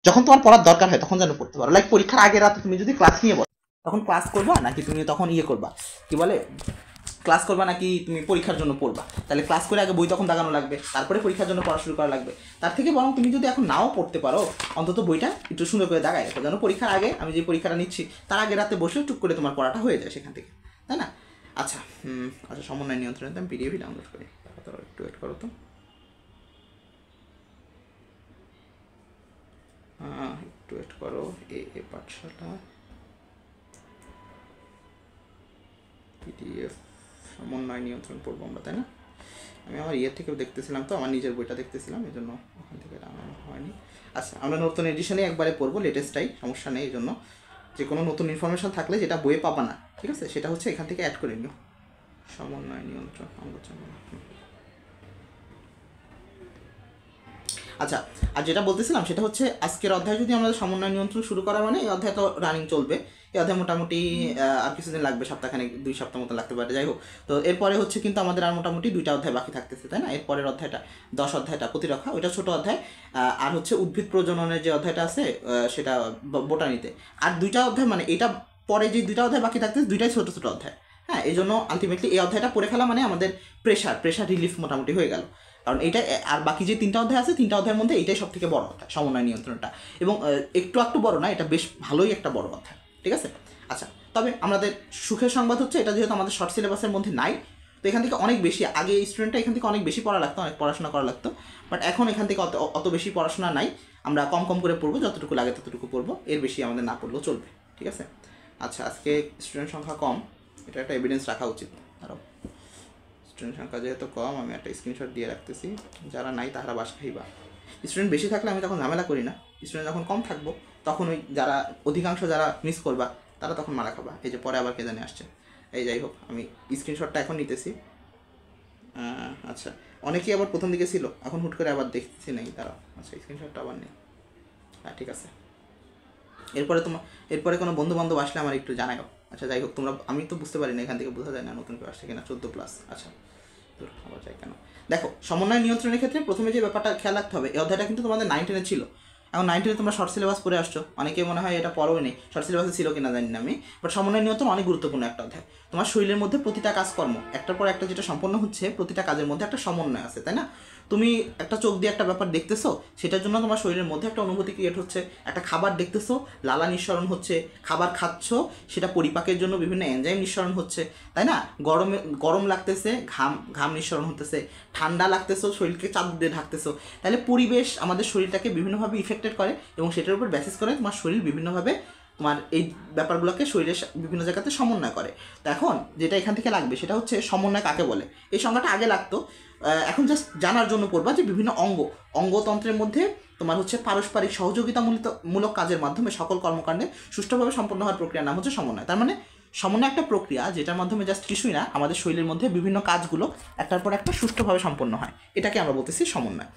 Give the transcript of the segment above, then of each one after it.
যখন তোমার পড়ার দরকার হয় তখন যেন পড়তে পারো। লাইক পরীক্ষার আগের রাতে তুমি যদি ক্লাস নিয়ে বলো তখন ক্লাস করবা নাকি তুমি তখন করবা, কি বলে, ক্লাস করবা নাকি তুমি পরীক্ষার জন্য পড়বা? তাহলে ক্লাস করে আগে বই তখন দাগানো লাগবে, তারপরে পরীক্ষার জন্য পড়া শুরু করা লাগবে। তার থেকে বরং তুমি যদি এখন নাও পড়তে পারো, অন্তত বইটা একটু সুন্দর করে দাগাই রাখো, যেন পরীক্ষার আগে, আমি যে পরীক্ষাটা নিচ্ছি তার আগে রাতে বসে টুক করে তোমার পড়াটা হয়ে যায় সেখান থেকে, তাই না? আচ্ছা আচ্ছা, সমন্বয় নিয়ন্ত্রণে আমি পিডিএফই ডাউনলোড করি, একটু ওয়েট করো তো। একটু ওয়েট করো। এ পাঠশালা পিডিএফ সমন্বয় নিয়ন্ত্রণ পড়বো আমরা, তাই না? আমি আমার থেকেও দেখতেছিলাম, তো আমার নিজের বইটা দেখতেছিলাম, এই জন্য ওখান থেকে ডাউনলোড হয়নি। আচ্ছা, আমরা নতুন এডিশনে একবারে পড়বো, লেটেস্টটাই, সমস্যা নেই। এই জন্য যে কোনো নতুন ইনফরমেশন থাকলে যেটা বইয়ে পাবা না, ঠিক আছে, সেটা হচ্ছে এখান থেকে অ্যাড করে নিও। সমন্বয় নিয়ন্ত্রণ আচ্ছা, আর যেটা বলতেছিলাম সেটা হচ্ছে আজকের অধ্যায় যদি আমরা সমন্বয় নিয়ন্ত্রণ শুরু করা, মানে এই অধ্যায় তো রানিং চলবে, এই অধ্যায় মোটামুটি আর কিছুদিন লাগবে, সপ্তাহখানেক 2 সপ্তাহ মতো লাগতে পারে, যাই হোক। তো এরপরে হচ্ছে কিন্তু আমাদের আর মোটামুটি 2টা অধ্যায় বাকি থাকতেছে, তাই না? এরপরের অধ্যায়টা 10 অধ্যায়টা প্রতিরক্ষা, ওইটা ছোট অধ্যায়। আর হচ্ছে উদ্ভিদ প্রজননের যে অধ্যায়টা আছে সেটা বোটানিতে। আর 2টা অধ্যায়, মানে এটা পরে যে 2টা অধ্যায় বাকি থাকতেছে, 2টাই ছোটো ছোটো অধ্যায়। হ্যাঁ, এই জন্য আলটিমেটলি এই অধ্যায়টা পড়ে ফেলা মানে আমাদের প্রেশার রিলিফ মোটামুটি হয়ে গেল। কারণ এটা, আর বাকি যে 3টা অধ্যায় আছে, 3টা অধ্যায়ের মধ্যে এইটাই সব থেকে বড় অধ্যায়, সমন্বয় নিয়ন্ত্রণটা। এবং একটু বড় না, এটা বেশ ভালোই একটা বড় অধ্যায়, ঠিক আছে? আচ্ছা, তবে আমাদের সুখের সংবাদ হচ্ছে এটা যেহেতু আমাদের শর্ট সিলেবাসের মধ্যে নাই, তো এখান থেকে অনেক বেশি, আগে এই স্টুডেন্টটা এখান থেকে অনেক বেশি পড়া লাগতো, অনেক পড়াশোনা করা লাগতো, বাট এখন এখান থেকে অত বেশি পড়াশোনা নাই। আমরা কম কম করে পড়বো, যতটুকু লাগে ততটুকু পড়বো, এর বেশি আমাদের না পড়লেও চলবে, ঠিক আছে? আচ্ছা, আজকে স্টুডেন্ট সংখ্যা কম, এটা একটা এভিডেন্স রাখা উচিত। আরও স্টুডেন্ট সংখ্যা যেহেতু কম, আমি একটা স্ক্রিনশট দিয়ে রাখতেছি, যারা নাই তাহারা বাস খাইবা। স্টুডেন্ট বেশি থাকলে আমি তখন ঝামেলা করি না, স্টুডেন্ট যখন কম থাকবো তখন ওই যারা অধিকাংশ যারা মিস করবা তারা তখন মারা খাবা। এই যে পরে আবার কে জানে আসছে, এই যাই হোক, আমি স্ক্রিনশটটা এখন নিতেছি। আচ্ছা, অনেকেই আবার প্রথম দিকে ছিল, এখন হুট করে আবার দেখতেছি নেই, তারা। আচ্ছা, স্ক্রিনশটটা আবার নেই। হ্যাঁ, ঠিক আছে। এরপরে কোনো বন্ধু বান্ধব আসলে আমার একটু জানাও। আচ্ছা, যাই হোক, তোমরা, আমি তো বুঝতে পারি না, এখান থেকে বোঝা যায় না নতুন কেউ আসছে কিনা। 14+। আচ্ছা, আবার যাই কেন? দেখো, সমন্বয় নিয়ন্ত্রণের ক্ষেত্রে প্রথমে যে ব্যাপারটা খেয়াল রাখতে হবে, এই অধ্যায়টা কিন্তু তোমাদের 9-10 ছিল। এখন 9-10 তোমরা শর্ট সিলেবাস পড়ে আসছো, অনেকে মনে হয় এটা পড়োই নেই, শর্ট সিলেবাসে ছিল কিনা জানি না আমি, বাট সমন্বয় নিয়ন্ত্রণ অনেক গুরুত্বপূর্ণ একটা অধ্যায়। তোমার শরীরের মধ্যে প্রতিটা কাজকর্ম একটার পর একটা যেটা সম্পন্ন হচ্ছে, প্রতিটা কাজের মধ্যে একটা সমন্বয় আছে, তাই না? তুমি একটা চোখ দিয়ে একটা ব্যাপার দেখতেছো, সেটার জন্য তোমার শরীরের মধ্যে একটা অনুভূতি ক্রিয়েট হচ্ছে। একটা খাবার দেখতেছো, লালা নিঃসরণ হচ্ছে, খাবার খাচ্ছ, সেটা পরিপাকের জন্য বিভিন্ন এনজাইম নিঃসরণ হচ্ছে, তাই না? গরম লাগতেছে, ঘাম নিঃসরণ হতেছে, ঠান্ডা লাগতেছো, শরীরকে চাপ দিয়ে ঢাকতেছো। তাহলে পরিবেশ আমাদের শরীরটাকে বিভিন্নভাবে ইফেক্টেড করে, এবং সেটার উপর বেসিস করে তোমার শরীর বিভিন্নভাবে তোমার এই ব্যাপারগুলোকে শরীরের বিভিন্ন জায়গাতে সমন্বয় করে। তো এখন যেটা এখান থেকে লাগবে সেটা হচ্ছে সমন্বয় কাকে বলে। এই সংজ্ঞাটা আগে লাগতো, এখন জাস্ট জানার জন্য পড়বা যে বিভিন্ন অঙ্গতন্ত্রের মধ্যে তোমার হচ্ছে পারস্পরিক সহযোগিতামূলক কাজের মাধ্যমে সকল কর্মকাণ্ডে সুষ্ঠুভাবে সম্পন্ন হওয়ার প্রক্রিয়ার নাম হচ্ছে সমন্বয়। তার মানে সমন্বয় একটা প্রক্রিয়া যেটার মাধ্যমে জাস্ট কিছুই না, আমাদের শরীরের মধ্যে বিভিন্ন কাজগুলো একটার পর একটা সুষ্ঠুভাবে সম্পন্ন হয়, এটাকে আমরা বলতেছি সমন্বয়।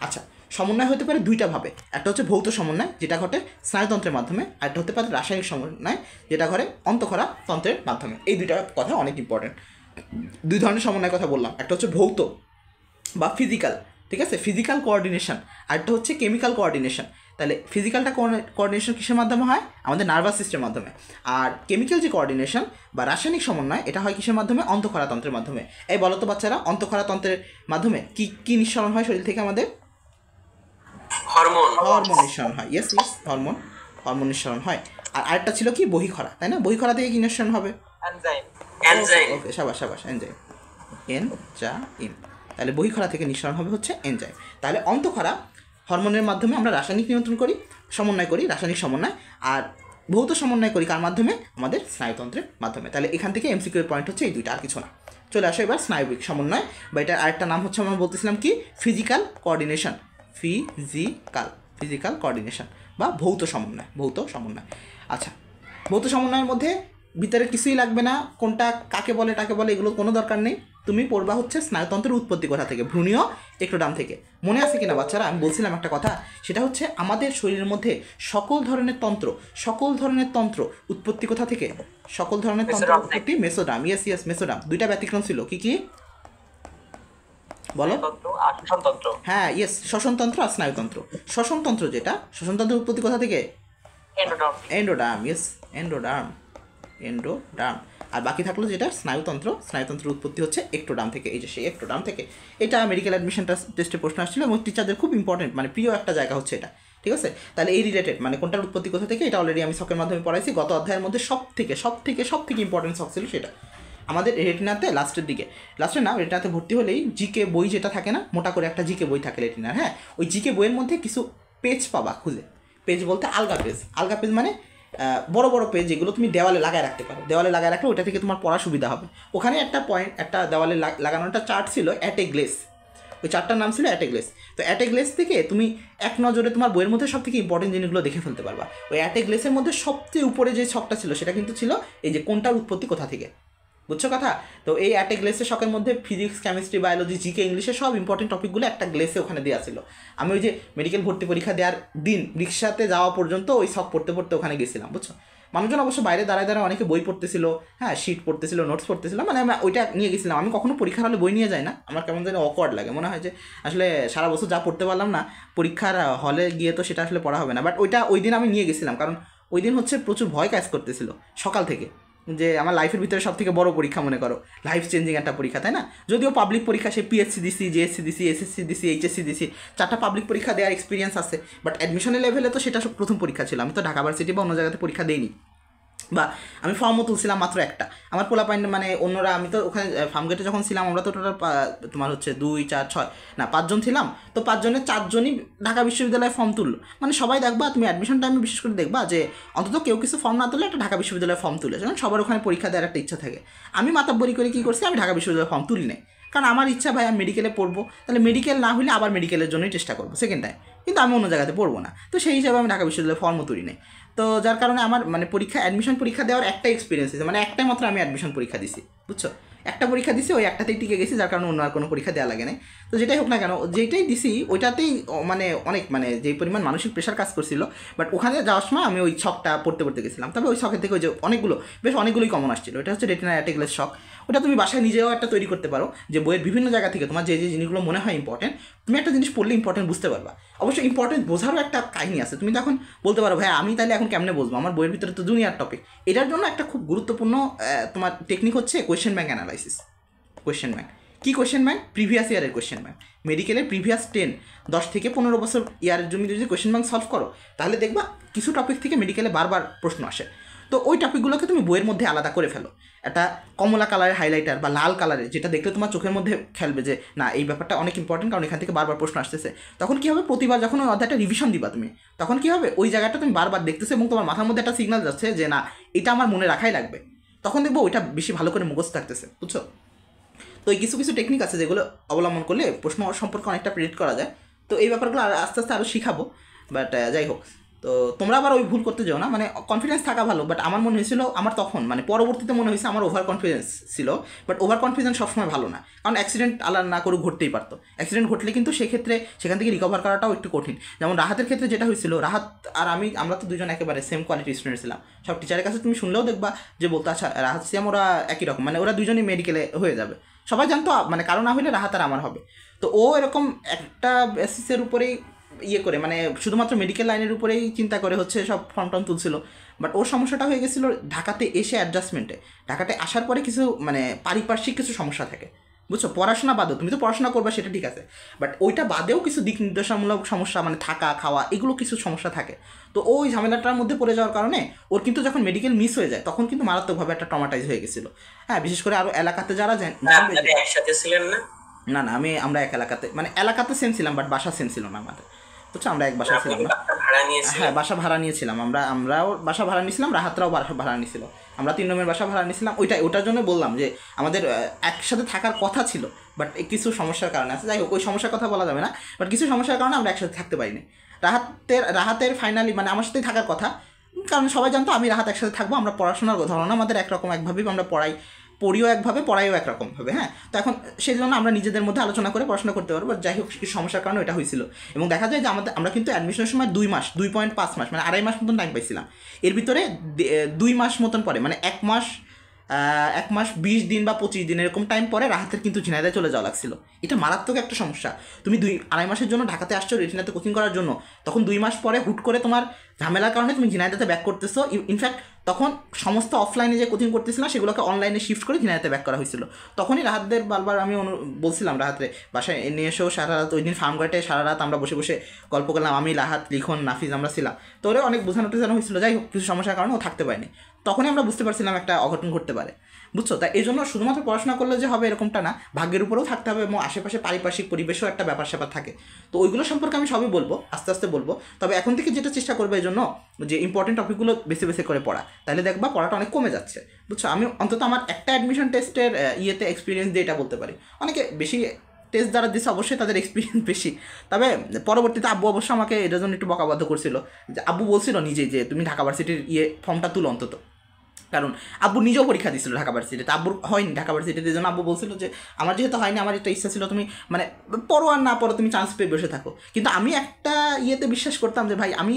আচ্ছা, সমন্বয় হতে পারে 2টা ভাবে, একটা হচ্ছে ভৌত সমন্বয় যেটা ঘটে স্নায়ুতন্ত্রের মাধ্যমে, আর একটা হতে পারে রাসায়নিক সমন্বয় যেটা ঘটে অন্তঃক্ষরা তন্ত্রের মাধ্যমে। এই 2টা কথা অনেক ইম্পর্টেন্ট। 2 ধরনের সমন্বয়ের কথা বললাম, একটা হচ্ছে ভৌত বা ফিজিক্যাল, ঠিক আছে, ফিজিক্যাল কোঅর্ডিনেশন, আর একটা হচ্ছে কেমিক্যাল কোঅর্ডিনেশন। তাহলে ফিজিক্যালটা কোঅর্ডিনেশন কিসের মাধ্যমে হয়? আমাদের নার্ভাস সিস্টেমের মাধ্যমে। আর কেমিক্যাল যে কোঅর্ডিনেশন বা রাসায়নিক সমন্বয়, এটা হয় কিসের মাধ্যমে? অন্তঃক্ষরা তন্ত্রের মাধ্যমে। এই বলো তো বাচ্চারা, অন্তঃক্ষরা তন্ত্রের মাধ্যমে কি নিঃসরণ হয় শরীর থেকে? আমাদের হরমোন নিঃসরণ হয়। ইয়েস, হরমোন নিঃসরণ হয়। আর আরেকটা ছিল কি? বহিঃক্ষরা, তাই না? বহিঃক্ষরা থেকে কি নিঃসরণ হবে? এনজাইম। ওকে, সাবাস, এনজাইম, এনজাইম। তাহলে বহিঃক্ষরা থেকে নিঃসরণ হবে হচ্ছে এনজাইম। তাহলে অন্তঃক্ষরা হরমোনের মাধ্যমে আমরা রাসায়নিক নিয়ন্ত্রণ করি, সমন্বয় করি, রাসায়নিক সমন্বয়। আর ভৌত সমন্বয় করি কার মাধ্যমে? আমাদের স্নায়ুতন্ত্রের মাধ্যমে। তাহলে এখান থেকে এমসিকিউ এর পয়েন্ট হচ্ছে এই 2টা, আর কিছু না। চলে আসো এবার স্নায়বিক সমন্বয়, বা এটার আরেকটা নাম হচ্ছে, আমরা বলতেছিলাম কি? ফিজিক্যাল কোঅর্ডিনেশন, ফিজিক্যাল কোঅর্ডিনেশন বা ভৌত সমন্বয়। আচ্ছা, ভৌত সমন্বয়ের মধ্যে ভিতরে কিছুই লাগবে না, কোনটা কাকে বলে টাকে বলে এগুলো কোনো দরকার নেই। তুমি পড়বা হচ্ছে স্নায়ুতন্ত্রের উৎপত্তি কোথা থেকে, ভ্রূণীয় একটোডাম থেকে। মনে আছে কিনা বাচ্চারা, আমি বলছিলাম একটা কথা, সেটা হচ্ছে আমাদের শরীরের মধ্যে সকল ধরনের তন্ত্র উৎপত্তি কোথা থেকে? সকল ধরনের তন্ত্র উৎপত্তি মেসোডাম। Yes, mesoderm. 2টা ব্যতিক্রম ছিল, কি? বলো। স্নায়ুতন্ত্র আর শ্বসনতন্ত্র। হ্যাঁ, ইয়েস, শ্বসনতন্ত্র আর স্নায়ুতন্ত্র। শ্বসনতন্ত্র যেটা, শ্বসনতন্ত্রের উৎপত্তি কোথা থেকে? Endoderm. Endoderm, yes, endoderm, endoderm. আর বাকি থাকলো যেটা স্নায়ুতন্ত্র, স্নায়ুতন্ত্রের উৎপত্তি হচ্ছে একটোডার্ম থেকে। এই যে সেই একটোডার্ম থেকে। এটা মেডিকেল অ্যাডমিশন টেস্টে প্রশ্ন আসছিল এবং টিচারদের খুব ইম্পর্টেন্ট, মানে প্রিয় একটা জায়গা হচ্ছে এটা, ঠিক আছে? তাহলে এই রিলেটেড মানে কোনটার উৎপত্তি কোথা থেকে, এটা অলরেডি আমি শখের মাধ্যমে পড়াইছি। গত অধ্যায়ের মধ্যে সব থেকে ইম্পর্টেন্ট শখ ছিল সেটা। আমাদের রেটিনাতে লাস্টের দিকে, লাস্টে না, রেটিনাতে ভর্তি হলেই জিকে বই যেটা থাকে না, মোটা করে একটা জিকে বই থাকে রেটিনার, হ্যাঁ, ওই জিকে বইয়ের মধ্যে কিছু পেজ পাবা খুঁজে। পেজ বলতে আলগা পেজ। আলগা পেজ মানে বড় বড় পেজ, যেগুলো তুমি দেওয়ালে লাগায় রাখতে পারো। দেওয়ালে লাগায় রাখলে ওইটা থেকে তোমার পড়া সুবিধা হবে। ওখানে একটা পয়েন্ট, একটা দেওয়ালে লাগানো একটা চার্ট ছিল, অ্যাট এ গ্লেস। ওই চারটার নাম ছিল অ্যাট এ গ্লেস। তো অ্যাট এ গ্লেস থেকে তুমি এক নজরে তোমার বইয়ের মধ্যে সব থেকে ইম্পর্টেন্ট জিনিসগুলো দেখে ফেলতে পারবা। ওই অ্যাট এ গ্লেসের মধ্যে সবচেয়ে উপরে যে ছকটা ছিল সেটা কিন্তু ছিল এই যে কোনটার উৎপত্তি কোথা থেকে, বুঝছো কথা? তো এই একটা গ্লেসের শখের মধ্যে ফিজিক্স, কেমিস্ট্রি, বায়োলজি, জিকে, ইংলিশের সব ইম্পর্টেন্ট টপিকগুলো একটা গ্লেসে ওখানে দেওয়া ছিল। আমি ওই যে মেডিকেল ভর্তি পরীক্ষা দেওয়ার দিন রিক্সাতে যাওয়া পর্যন্ত ওই শখ পড়তে পড়তে ওখানে গেছিলাম, বুঝছো? মানুষজন অবশ্য বাইরে দাঁড়ায় দাঁড়ায় অনেকে বই পড়তেছিল, হ্যাঁ, শিট পড়তেছিল, নোটস পড়তেছিল, মানে আমি ওইটা নিয়ে গেছিলাম। আমি কখনো পরীক্ষার হলে বই নিয়ে যাই না, আমার কেমন যেন অকওয়ার্ড লাগে, মনে হয় যে আসলে সারা বছর যা পড়তে পারলাম না, পরীক্ষার হলে গিয়ে তো সেটা আসলে পড়া হবে না। বাট ওই দিন আমি নিয়ে গেছিলাম, কারণ ওই দিন হচ্ছে প্রচুর ভয় কাজ করতেছিল সকাল থেকে, যে আমার লাইফের ভিতরে সব থেকে বড় পরীক্ষা মনে করো, লাইফ চেঞ্জিং একটা পরীক্ষা, তাই না? যদিও পাবলিক পরীক্ষা, সে পিএসসি দিছি, জিএসসি দিছি, এসএসসি দিছি, এইচএসসি দিছি, চারটা পাবলিক পরীক্ষা দেওয়ার এক্সপিরিয়েন্স আছে। বাট অ্যাডমিশনের লেভেলে তো সেটা প্রথম পরীক্ষা ছিল। আমি তো ঢাকা ভার্সিটি বা অন্য জায়গাতে পরীক্ষা দিইনি, বা আমি ফর্মও তুলছিলাম মাত্র একটা। আমার পোলা পাইন মানে অন্যরা, আমি তো ওখানে ফার্মগেটে যখন ছিলাম আমরা তো টোটাল তোমার হচ্ছে 2, 4, 6 না 5 জন ছিলাম। তো 5 জনের 4 জনই ঢাকা বিশ্ববিদ্যালয়ে ফর্ম তুললো। মানে সবাই দেখবা তুমি অ্যাডমিশন টাইমে বিশেষ করে দেখবা যে অন্তত কেউ কিছু ফর্ম না তুলে একটা ঢাকা বিশ্ববিদ্যালয়ে ফর্ম তুলে, কারণ সবার ওখানে পরীক্ষা দেওয়ার একটা ইচ্ছা থাকে। আমি মাতাব্বরি করে কী করছি, আমি ঢাকা বিশ্ববিদ্যালয়ে ফর্ম তুলি নাই, কারণ আমার ইচ্ছা ভাই আমি মেডিকেলে পড়বো, তাহলে মেডিকেল না হলে আবার মেডিকেলের জন্যই চেষ্টা করবো সেকেন্ড টাইম, কিন্তু আমি অন্য জায়গাতে পড়বো না। তো সেই হিসাবে আমি ঢাকা বিশ্ববিদ্যালয়ে ফর্মও তুলি নাই। তো যার কারণে আমার মানে পরীক্ষা, অ্যাডমিশন পরীক্ষা দেওয়ার একটা এক্সপিরিয়েন্স আছে, মানে একটাই মাত্র আমি অ্যাডমিশন পরীক্ষা দিছি, বুঝছো? একটা পরীক্ষা দিছি, ওই একটাতেই টিকে গেছি, যার কারণে অন্য আর কোনো পরীক্ষা দেওয়া লাগে না। তো যেটাই হোক না কেন, যেটাই দিছি ওইটাতেই মানে অনেক মানে যেই পরিমাণ মানসিক প্রেশার কাজ করছিল। বাট ওখানে যাওয়ার সময় আমি ওই ছকটা পড়তে পড়তে গেছিলাম, তবে ওই শখের থেকে ওই যে অনেকগুলোই কমন আসছিল। এটা হচ্ছে রেটিনা অ্যাটেগলেস শখ। ওটা তুমি বাসায় নিজেও একটা তৈরি করতে পারো, যে বইয়ের বিভিন্ন জায়গা থেকে তোমার যে যে জিনিসগুলো মনে হয় ইম্পর্টেন্ট, তুমি একটা জিনিস পড়লে ইম্পর্টেন্ট বুঝতে পারবা। অবশ্যই ইম্পর্টেন্ট বোঝারও একটা কাহিনী আছে। তুমি তখন বলতে পারো ভাই আমি তাহলে এখন কেমনে বুঝবো, আমার বইয়ের ভিতরে তো জুনিয়র টপিক। এটার জন্য একটা খুব গুরুত্বপূর্ণ তোমার টেকনিক হচ্ছে question bank analysis. Question bank কী? কোয়েশ্চেন ব্যাংক প্রিভিয়াস ইয়ারের কোয়েশ্চেন ব্যাংক, মেডিকেলের প্রিভিয়াস 10 থেকে 15 বছর ইয়ারের জন্য যদি কোয়েশ্চেন ব্যাংক সলভ করো, তাহলে দেখবা কিছু টপিক থেকে মেডিকেলে বারবার প্রশ্ন আসে। তো ওই টপিকগুলোকে তুমি বইয়ের মধ্যে আলাদা করে ফেলো, একটা কমলা কালারের হাইলাইটার বা লাল কালারের, যেটা দেখলে তোমার চোখের মধ্যে খেলবে যে না এই ব্যাপারটা অনেক ইম্পর্টেন্ট, কারণ এখান থেকে বারবার প্রশ্ন আসতেছে। তখন কী হবে, প্রতিবার যখন ওই অধ্যায়টা রিভিশন দিবা তুমি, তখন কী হবে, ওই জায়গাটা তুমি বারবার দেখতেছো এবং তোমার মাথার মধ্যে একটা সিগন্যাল যাচ্ছে যে না এটা আমার মনে রাখাই লাগবে। তখন দেখবো ওইটা বেশি ভালো করে মুখস্থ থাকতেছে, বুঝছো? তো এই কিছু কিছু টেকনিক আছে যেগুলো অবলম্বন করলে প্রশ্ন সম্পর্কে অনেকটা প্রেডিক্ট করা যায়। তো এই ব্যাপারগুলো আস্তে আস্তে আরও শিখাবো। বাট যাই হোক, তো তোমরা আবার ওই ভুল করতে যাও না, মানে কনফিডেন্স থাকা ভালো। বাট আমার মনে হয়েছিল, আমার তখন মানে পরবর্তীতে মনে হয়েছে আমার ওভার কনফিডেন্স ছিল। বাট ওভার কনফিডেন্স সবসময় ভালো না, কারণ অ্যাক্সিডেন্ট আল্লাহ না করে ঘটতেই পারতো। অ্যাক্সিডেন্ট ঘটলে কিন্তু সেক্ষেত্রে সেখান থেকে রিকভার করাটাও একটু কঠিন। যেমন রাহাতের ক্ষেত্রে যেটা হয়েছিল, রাহাত আর আমরা তো দুজন একেবারে সেম কোয়ালিটি স্টুডেন্ট ছিলাম। সব টিচারের কাছে তুমি শুনলেও দেখবা যে বলতো আচ্ছা রাহাত সিয়াম ওরা একই রকম, মানে ওরা দুজনই মেডিকেলে হয়ে যাবে, সবাই জানতো, মানে কারো না হলে রাহাত আর আমার হবে। তো ও এরকম একটা বেসিসের উপরেই ইয়ে করে, মানে শুধুমাত্র মেডিকেল লাইনের উপরেই চিন্তা করে হচ্ছে সব ফর্ম টর্ম তুলছিল। বাট ওর সমস্যাটা হয়ে গেছিলো ঢাকাতে এসে অ্যাডজাস্টমেন্টে। ঢাকাতে আসার পরে কিছু মানে পারিপার্শ্বিক কিছু সমস্যা থাকে, বুঝছো? পড়াশোনা বাদেও, তুমি তো পড়াশোনা করবে সেটা ঠিক আছে, বাট ওইটা বাদেও কিছু দিক নির্দেশামূলক সমস্যা, মানে থাকা খাওয়া এগুলো কিছু সমস্যা থাকে। তো ওই ঝামেলাটার মধ্যে পড়ে যাওয়ার কারণে ওর কিন্তু যখন মেডিকেল মিস হয়ে যায় তখন কিন্তু মারাত্মকভাবে একটা ট্রমাটাইজ হয়ে গেছিলো। হ্যাঁ, বিশেষ করে আরও এলাকাতে যারা জানবে। একসাথে ছিলেন না? না না, আমরা এক এলাকাতে, মানে এলাকাতে সেম ছিলাম, বাট বাসা সেম ছিল না আমাদের, বুঝছো? আমরা এক বাসায় ছিলাম না। হ্যাঁ, বাসা ভাড়া নিয়েছিলাম, আমরাও বাসা ভাড়া নিয়েছিলাম, রাহাতরাও বাসা ভাড়া নিয়েছিল, আমরা 3 রুমের বাসা ভাড়া নিয়েছিলাম। ওটার জন্য বললাম যে আমাদের একসাথে থাকার কথা ছিল, বাট কিছু সমস্যার কারণে আছে। যাই হোক, ওই সমস্যার কথা বলা যাবে না, বাট কিছু সমস্যার কারণে আমরা একসাথে থাকতে পারিনি। রাহাতের ফাইনালি মানে আমার সাথেই থাকার কথা, কারণ সবাই জানতো আমি রাহাত একসাথে থাকবো, আমরা পড়াশোনার ধারণা আমাদের একরকম, একভাবেই আমরা পড়িও একভাবে, পড়াইও একরকমভাবে। হ্যাঁ, তো এখন সেই জন্য আমরা নিজেদের মধ্যে আলোচনা করে পড়াশোনা করতে পারবো। যাই হোক, কিছু সমস্যার কারণে এটা হয়েছিল। এবং দেখা যায় যে আমরা কিন্তু অ্যাডমিশনের সময় 2.5 মাস মানে 2.5 মাস মতন টাইম পাইছিলাম। এর ভিতরে 2 মাস মতন পরে, মানে 1 মাস 1 মাস 20 দিন বা 25 দিন এরকম টাইম পরে রাহাতের কিন্তু ঝিনাইদহে চলে যাওয়া লাগছিল। এটা মারাত্মক একটা সমস্যা। তুমি 2-2.5 মাসের জন্য ঢাকাতে আসছো রেটিনাতে কোচিং করার জন্য, তখন 2 মাস পরে হুট করে তোমার ঝামেলার কারণে তুমি ঝিনাইদহে ব্যাক করতেছো। ইনফ্যাক্ট তখন সমস্ত অফলাইনে যে কোচিং করতেছিলাম সেগুলোকে অনলাইনে শিফট করে ঝিনাইদহে ব্যাক করা হয়েছিল। তখনই রাহাতদের বারবার আমি বলছিলাম রাহাতরে বাসায় নিয়ে এসেও সারা রাত, ওই দিন ফার্মগার্ডে সারা রাত আমরা বসে বসে গল্প করলাম, আমি রাহাত লিখন নাফিজ আমরা ছিলাম। তো ওরা অনেক বোঝানো টোঝানো হয়েছিল, যাই হোক কিছু সমস্যার কারণে ও থাকতে পারেনি। তখনই আমরা বুঝতে পারছিলাম একটা অঘটন ঘটতে পারে, বুঝছো। তাই এই জন্য শুধুমাত্র পড়াশোনা করলে যে হবে এরকমটা না, ভাগ্যের উপরেও থাকতে হবে এবং আশেপাশে পারিপার্শ্বিক পরিবেশও একটা ব্যাপার স্যাপার থাকে। তো ওইগুলো সম্পর্কে আমি সবই বলবো, আস্তে আস্তে বলবো। তবে এখন থেকে যেটা চেষ্টা করবো এই জন্য যে ইম্পর্টেন্ট টপিকগুলো বেছে বেছে করে পড়া, তাহলে দেখবা পড়াটা অনেক কমে যাচ্ছে, বুঝছো। আমি অন্তত আমার একটা অ্যাডমিশন টেস্টের ইয়েতে এক্সপিরিয়েন্স দিয়ে এটা বলতে পারি। অনেকে বেশি টেস্ট যারা দিচ্ছে অবশ্যই তাদের এক্সপিরিয়েন্স বেশি। তবে পরবর্তীতে আব্বু অবশ্য আমাকে এটার জন্য একটু বকাবাধ্য করছিল, যে আব্বু বলছিল নিজেই যে তুমি ঢাকা ভার্সিটির ফর্মটা তুলো অন্তত, কারণ আব্বু নিজেও পরীক্ষা দিয়েছিল ঢাকা ভার্সিটিতে, আব্বুর হয়নি ঢাকা ভার্সিটিতে। এই জন্য আব্বু বলছিল যে আমার যেহেতু হয়নি, আমার একটা ইচ্ছা ছিল তুমি মানে পড়ো আর না পড়ো তুমি চান্স পেয়ে বসে থাকো। কিন্তু আমি একটা ইয়েতে বিশ্বাস করতাম যে ভাই আমি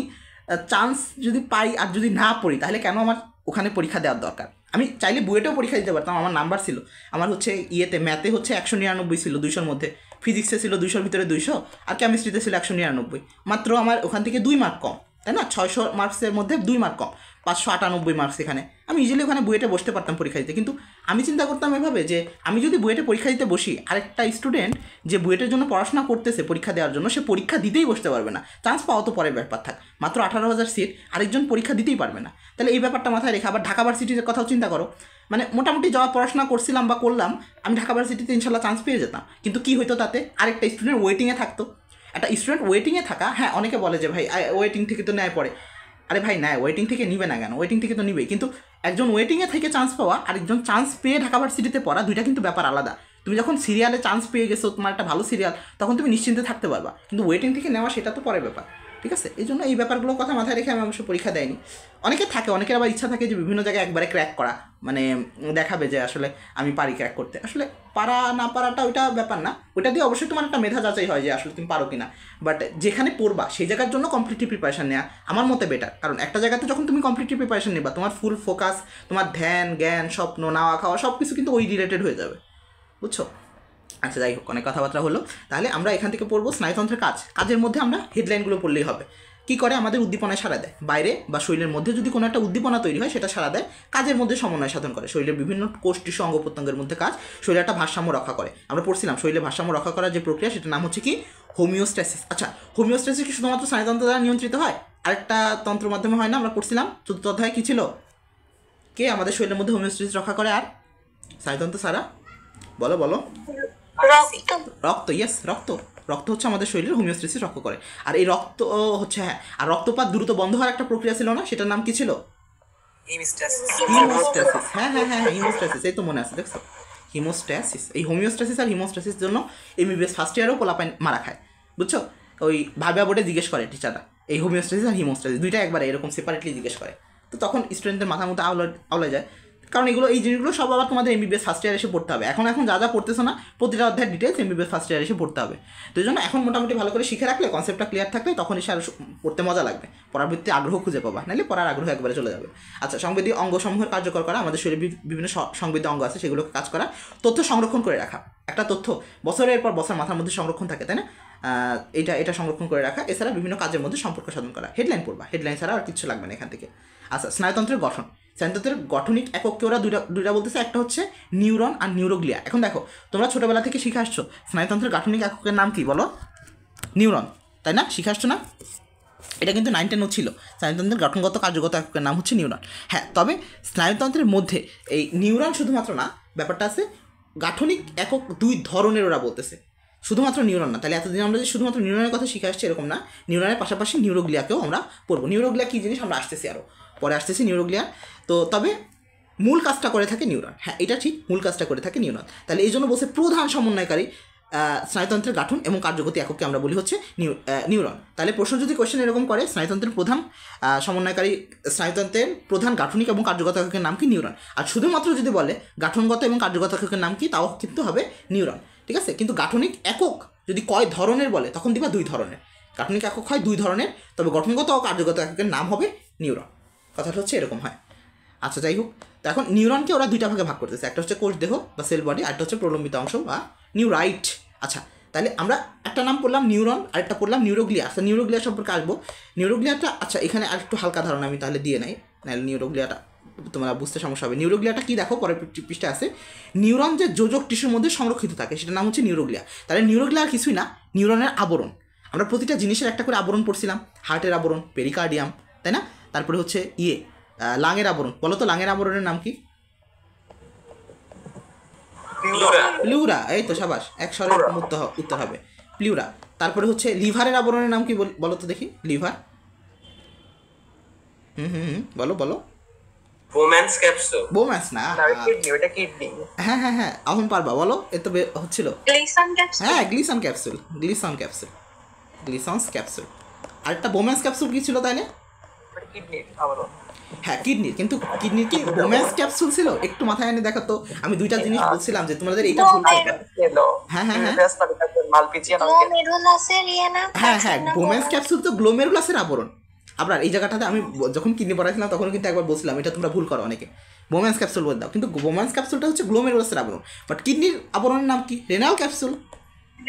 চান্স যদি পাই আর যদি না পড়ি তাহলে কেন আমার ওখানে পরীক্ষা দেওয়ার দরকার। আমি চাইলে বুয়েটেও পরীক্ষা দিতে পারতাম, আমার নাম্বার ছিল। আমার হচ্ছে ম্যাথে হচ্ছে 199 ছিল 200-র মধ্যে, ফিজিক্সে ছিল 200-র ভিতরে 200, আর কেমিস্ট্রিতে ছিল 199। মাত্র আমার ওখান থেকে 2 মার্ক কম, তাই না? 600 মার্কসের মধ্যে 2 মার্ক কম, 598 মার্কস। এখানে আমি ইজিলি ওখানে বুয়েটে বসতে পারতাম পরীক্ষা দিতে। কিন্তু আমি চিন্তা করতাম এভাবে যে আমি যদি বুয়েটে পরীক্ষা দিতে বসি, আরেকটা স্টুডেন্ট যে বুয়েটের জন্য পড়াশোনা করতেছে পরীক্ষা দেওয়ার জন্য, সে পরীক্ষা দিতেই বসতে পারবে না। চান্স পাওয়া তো পরের ব্যাপার থাক, মাত্র 18,000 সিট, আরেকজন পরীক্ষা দিতেই পারবে না। তাহলে এই ব্যাপারটা মাথায় রেখে আবার ঢাকা ভার্সিটির কথাও চিন্তা করো। মানে মোটামুটি যাওয়া পড়াশোনা করছিলাম বা করলাম, আমি ঢাকা ভার্সিটিতে ইনশাল্লাহ চান্স পেয়ে যেতাম। কিন্তু কী হইতো তাতে, আরেকটা স্টুডেন্ট ওয়েটিংয়ে থাকতো। একটা স্টুডেন্ট ওয়েটিংয়ে থাকা, হ্যাঁ অনেকে বলে যে ভাই ওয়েটিং থেকে তো নেয় পড়ে। আরে ভাই না, ওয়েটিং থেকে নিবে না কেন? ওয়েটিং থেকে তো নিবেই, কিন্তু একজন ওয়েটিংয়ে থেকে চান্স পাওয়া আর একজন চান্স পেয়ে ঢাকা ভার্সিটিতে পড়া, দুইটা কিন্তু ব্যাপার আলাদা। তুমি যখন সিরিয়ালে চান্স পেয়ে গেছো, তোমার একটা ভালো সিরিয়াল, তখন তুমি নিশ্চিন্তে থাকতে পারবা। কিন্তু ওয়েটিং থেকে নেওয়া সেটা তো পরের ব্যাপার, ঠিক আছে? এই জন্য এই ব্যাপারগুলোর কথা মাথায় রেখে আমি অবশ্য পরীক্ষা দেয়নি। অনেকে থাকে, অনেকের আবার ইচ্ছা থাকে যে বিভিন্ন জায়গায় একবারে ক্র্যাক করা, মানে দেখাবে যে আসলে আমি পারি ক্র্যাক করতে। আসলে পারা না পারাটা ওইটা ব্যাপার না, ওইটা দিয়ে অবশ্যই তোমার একটা মেধা যাচাই হয় যে আসলে তুমি পারো কিনা। বাট যেখানে পড়বা সেই জায়গার জন্য কমপ্লিটলি প্রিপারেশন নেওয়া আমার মতে বেটার। কারণ একটা জায়গাতে যখন তুমি কমপ্লিটলি প্রিপারেশন নেবা, তোমার ফুল ফোকাস, তোমার ধ্যান জ্ঞান স্বপ্ন নাওয়া খাওয়া সব কিছু কিন্তু ওই রিলেটেড হয়ে যাবে, বুঝছো। আচ্ছা যাই হোক, অনেক কথাবার্তা হলো। তাহলে আমরা এখান থেকে পড়বো স্নায়ুতন্ত্রের কাজের মধ্যে আমরা হেডলাইনগুলো পড়লেই হবে। কী করে? আমাদের উদ্দীপনায় সাড়া দেয়, বাইরে বা শরীরের মধ্যে যদি কোনো একটা উদ্দীপনা তৈরি হয় সেটা সাড়া দেয়, কাজের মধ্যে সমন্বয় সাধন করে, শরীরের বিভিন্ন কোষ টিস্যু অঙ্গ প্রত্যঙ্গের মধ্যে কাজ, শরীরে একটা ভারসাম্য রক্ষা করে। আমরা পড়ছিলাম শরীরে ভারসাম্য রক্ষা করার যে প্রক্রিয়া সেটার নাম হচ্ছে কি? হোমিওস্ট্যাসিস। আচ্ছা, হোমিওস্ট্যাসিস কি শুধুমাত্র স্নায়ুতন্ত্র দ্বারা নিয়ন্ত্রিত হয়? আরেকটা তন্ত্র মাধ্যমে হয় না? আমরা পড়ছিলাম 4th অধ্যায় কী ছিল? কে আমাদের শরীরের মধ্যে হোমিওস্ট্যাসিস রক্ষা করে আর স্নায়ুতন্ত্র ছাড়া? বলো বলো। রক্ত, ইয়েস রক্ত। রক্ত হচ্ছে আমাদের শরীরের হোমিওস্ট্যাসিস রক্ষা করে। আর এই রক্ত হচ্ছে, হ্যাঁ, আর রক্তপাত দ্রুত বন্ধ হওয়ার একটা প্রক্রিয়া ছিল না, সেটার নাম কি ছিল? হিমোস্ট্যাসিস। হ্যাঁ হ্যাঁ হ্যাঁ, হিমোস্ট্যাসিস, এই তো মনে আছে, দেখছো? হিমোস্ট্যাসিস। এই হোমিওস্ট্যাসিস আর হিমোস্ট্যাসিস জন্য এমবিবিএস ফার্স্ট ইয়ারেও পোলাপাইন মারা খায়, বুঝছো। ওই ভাবিয়া বোর্ডে জিজ্ঞেস করে টিচাররা এই হোমিওস্ট্যাসিস আর হিমোস্ট্যাসিস দুইটা একবারে এরকম সেপারেটলি জিজ্ঞেস করে। তো তখন স্টুডেন্টদের মাথার মধ্যে আওলা যায়, কারণ এই জিনিসগুলো সব আবার তোমাদের এমবিবিএস ফার্স্ট ইয়ার এসে পড়তে হবে। এখন যা যা পড়তেছো না, প্রতিটা অধ্যায়ের ডিটেলস এমবিবিএস ফার্স্ট ইয়ার এসে পড়তে হবে। তো এই জন্য এখন মোটামুটি ভালো করে শিখে রাখলে, কনসেপ্টটা ক্লিয়ার থাকলে তখন এসে আরও পড়তে মজা লাগবে, পড়ার ভিত্তি আগ্রহ খুঁজে পাবা, নাহলে পড়ার আগ্রহ একবারে চলে যাবে। আচ্ছা, সংবেদী অঙ্গসমূহের কার্যকর করা, আমাদের শরীরে বিভিন্ন সংবেদী অঙ্গ আছে সেগুলোকে কাজ করা, তথ্য সংরক্ষণ করে রাখা। একটা তথ্য বছরের পর বছর মাথার মধ্যে সংরক্ষণ থাকে, তাই না? এটা সংরক্ষণ করে রাখা, এছাড়া বিভিন্ন কাজের মধ্যে সম্পর্ক সাধন করা। হেডলাইন পড়বা, হেডলাইন ছাড়া আর কিছু লাগবে না এখান থেকে। আচ্ছা, স্নায়ুতন্ত্রের গঠন। স্নায়ুতন্ত্রের গঠনিক একককে ওরা দুইটা বলতেছে, একটা হচ্ছে নিউরন আর নিউরোগ্লিয়া। এখন দেখো, তোমরা ছোটোবেলা থেকে শিখে আসছো স্নায়ুতন্ত্রের গাঠনিক এককের নাম কি বলো? নিউরন, তাই না? শিখে আসছো না? এটা কিন্তু 9 10 ছিল। স্নায়ুতন্ত্রের গঠনগত কার্যগত এককের নাম হচ্ছে নিউরন। হ্যাঁ, তবে স্নায়ুতন্ত্রের মধ্যে এই নিউরন শুধুমাত্র না, ব্যাপারটা আছে গাঠনিক একক 2 ধরনের ওরা বলতেছে, শুধুমাত্র নিউরন না। তাহলে এতদিন আমরা যে শুধুমাত্র নিউরনের কথা শিখে আসছি এরকম না, নিউরনের পাশাপাশি নিউরোগ্লিয়াকেও আমরা পড়বো। নিউরোগ্লিয়া কী জিনিস আমরা আসতেছি, আরও পরে আসতেছি নিউরোগ্লিয়া। তো তবে মূল কাজটা করে থাকে নিউরন, হ্যাঁ এটা ঠিক, মূল কাজটা করে থাকে নিউরন। তাহলে এই জন্য বলছে প্রধান সমন্বয়কারী স্নায়ুতন্ত্রের গাঠন এবং কার্যগতি এককে আমরা বলি হচ্ছে নিউরন। তাহলে প্রশ্ন যদি কোয়েশ্চেন এরকম করে, স্নায়ুতন্ত্রের প্রধান সমন্বয়কারী, স্নায়ুতন্ত্রের প্রধান গাঠনিক এবং কার্যগত এককের নাম কি? নিউরন। আর শুধুমাত্র যদি বলে গাঠনগত এবং কার্যগত এককের নাম কি, তাও কিন্তু হবে নিউরন, ঠিক আছে? কিন্তু গাঠনিক একক যদি কয় ধরনের বলে, তখন দিবা 2 ধরনের। গাঠনিক একক হয় 2 ধরনের, তবে গঠনগত ও কার্যগত এককের নাম হবে নিউরন। কথাটা হচ্ছে এরকম হয়। আচ্ছা যাই হোক, তো এখন নিউরনকে ওরা দুইটা ভাগে ভাগ করতেছে, একটা হচ্ছে কোষ দেহ বা সেল বডি, আরেকটা হচ্ছে প্রলম্বিত অংশ বা নিউরাইট। আচ্ছা তাহলে আমরা একটা নাম পড়লাম নিউরন, আরেকটা পড়লাম নিউরোগ্লিয়া। আচ্ছা নিউরোগ্লিয়া সম্পর্কে আসবো। নিউরোগ্লিয়াটা আচ্ছা এখানে আরেকটু হালকা ধারণা আমি তাহলে দিয়ে নাই, নাহলে নিউরোগ্লিয়াটা তোমরা বুঝতে সমস্যা হবে। নিউরোগ্লিয়াটা কি দেখো পরের পৃষ্ঠে আছে, নিউরন যে যোজক টিস্যুর মধ্যে সংরক্ষিত থাকে সেটার নাম হচ্ছে নিউরোগ্লিয়া। তাহলে নিউরোগ্লিয়া আর কিছুই না, নিউরনের আবরণ। আমরা প্রতিটা জিনিসের একটা করে আবরণ পড়ছিলাম, হার্টের আবরণ পেরিকার্ডিয়াম, তাই না? তারপরে হচ্ছে লাঙের আবরণ। বলো তো লাঙের আবরণের নাম কি? প্লিউরা। এই তো সাবাস, এক স্বরে উত্তর হবে প্লিউরা। তারপরে হচ্ছে লিভারের আবরণের নাম কি বলো তো দেখি, লিভার। বলো বলো। Bowman's capsule. বোম্যান্স না, কিডনি, ওটা কিডনি। হ্যাঁ হ্যাঁ হ্যাঁ এখন পারবা, বলো। এ তো হচ্ছিল গ্লিসান ক্যাপসুল। হ্যাঁ Gleeson capsule, Gleeson capsule, Glisson's capsule. আরেকটা বোম্যান্স ক্যাপসুল কি ছিল তাইলে? ওটা কিডনি আবরণ। হ্যাঁ কিডনির, কিন্তু কিডনির কি বোম্যান্স ক্যাপসুল ছিল? একটু মাথায় এনে দেখো তো। আমি দুইটা জিনিস বলছিলাম যে তোমাদের এইটা ভুল করবে। হ্যাঁ হ্যাঁ হ্যাঁ মালপিজিয়ান। গ্লোমেরুলাসের না। হ্যাঁ হ্যাঁ বোম্যান্স ক্যাপসুল তো গ্লোমেরুলাসের আবরণ। আপনার এই জায়গাটাতে আমি যখন কিডনি পড়াইছিলাম তখন কিন্তু একবার বলছিলাম এটা তোমরা ভুল করো অনেকে, বোম্যান্স ক্যাপসুল বলে দাও, কিন্তু বোম্যান্স ক্যাপসুলটা হচ্ছে গ্লোমেরুলাসের আবরণ। বাট কিডনির আবরণের নাম কি? Renal capsule.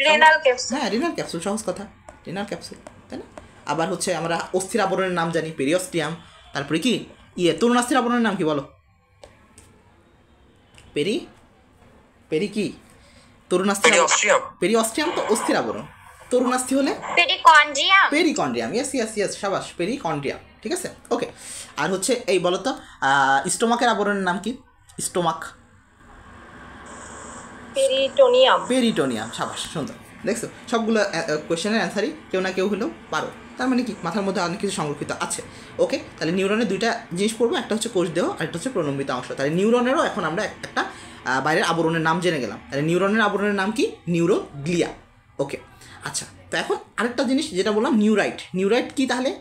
Renal capsule. হ্যাঁ রেনাল ক্যাপসুল, সহজ কথা, রেনাল ক্যাপসুল, তাই না? আবার হচ্ছে আমরা অস্থির আবরণের নাম জানি, পেরিঅস্টিয়াম। তারপরে কি তরুণাস্থির আবরণের নাম কি বলো? পেরি কি? তরুণাস্থির পেরিঅস্টিয়াম তো অস্থির আবরণ। তরুণাস্থি হলে পেরিকন্ড্রিয়াম। ইয়েস সাবাস, পেরিকন্ড্রিয়াম, ঠিক আছে ওকে। আর হচ্ছে এই বলো তো স্টোমাকের আবরণের নাম কি? স্টোমাক। পেরিটোনিয়াম। সাবাস, সুন্দর। দেখছো সবগুলো কোয়েশ্চেনের অ্যান্সারই কেউ না কেউ হলেও পারো। তার মানে কি মাথার মধ্যে অনেক কিছু সংরক্ষিত আছে। ওকে, তাহলে নিউরনের দুইটা জিনিস পড়বো, একটা হচ্ছে কোষ দেহ আর একটা হচ্ছে প্রলম্বিত অংশ। তাহলে নিউরনেরও এখন আমরা একটা বাইরের আবরণের নাম জেনে গেলাম। তাহলে নিউরনের আবরণের নাম কি? নিউরোগ্লিয়া। ওকে আচ্ছা, তো এখন আরেকটা জিনিস যেটা বললাম নিউরাইট কি? তাহলে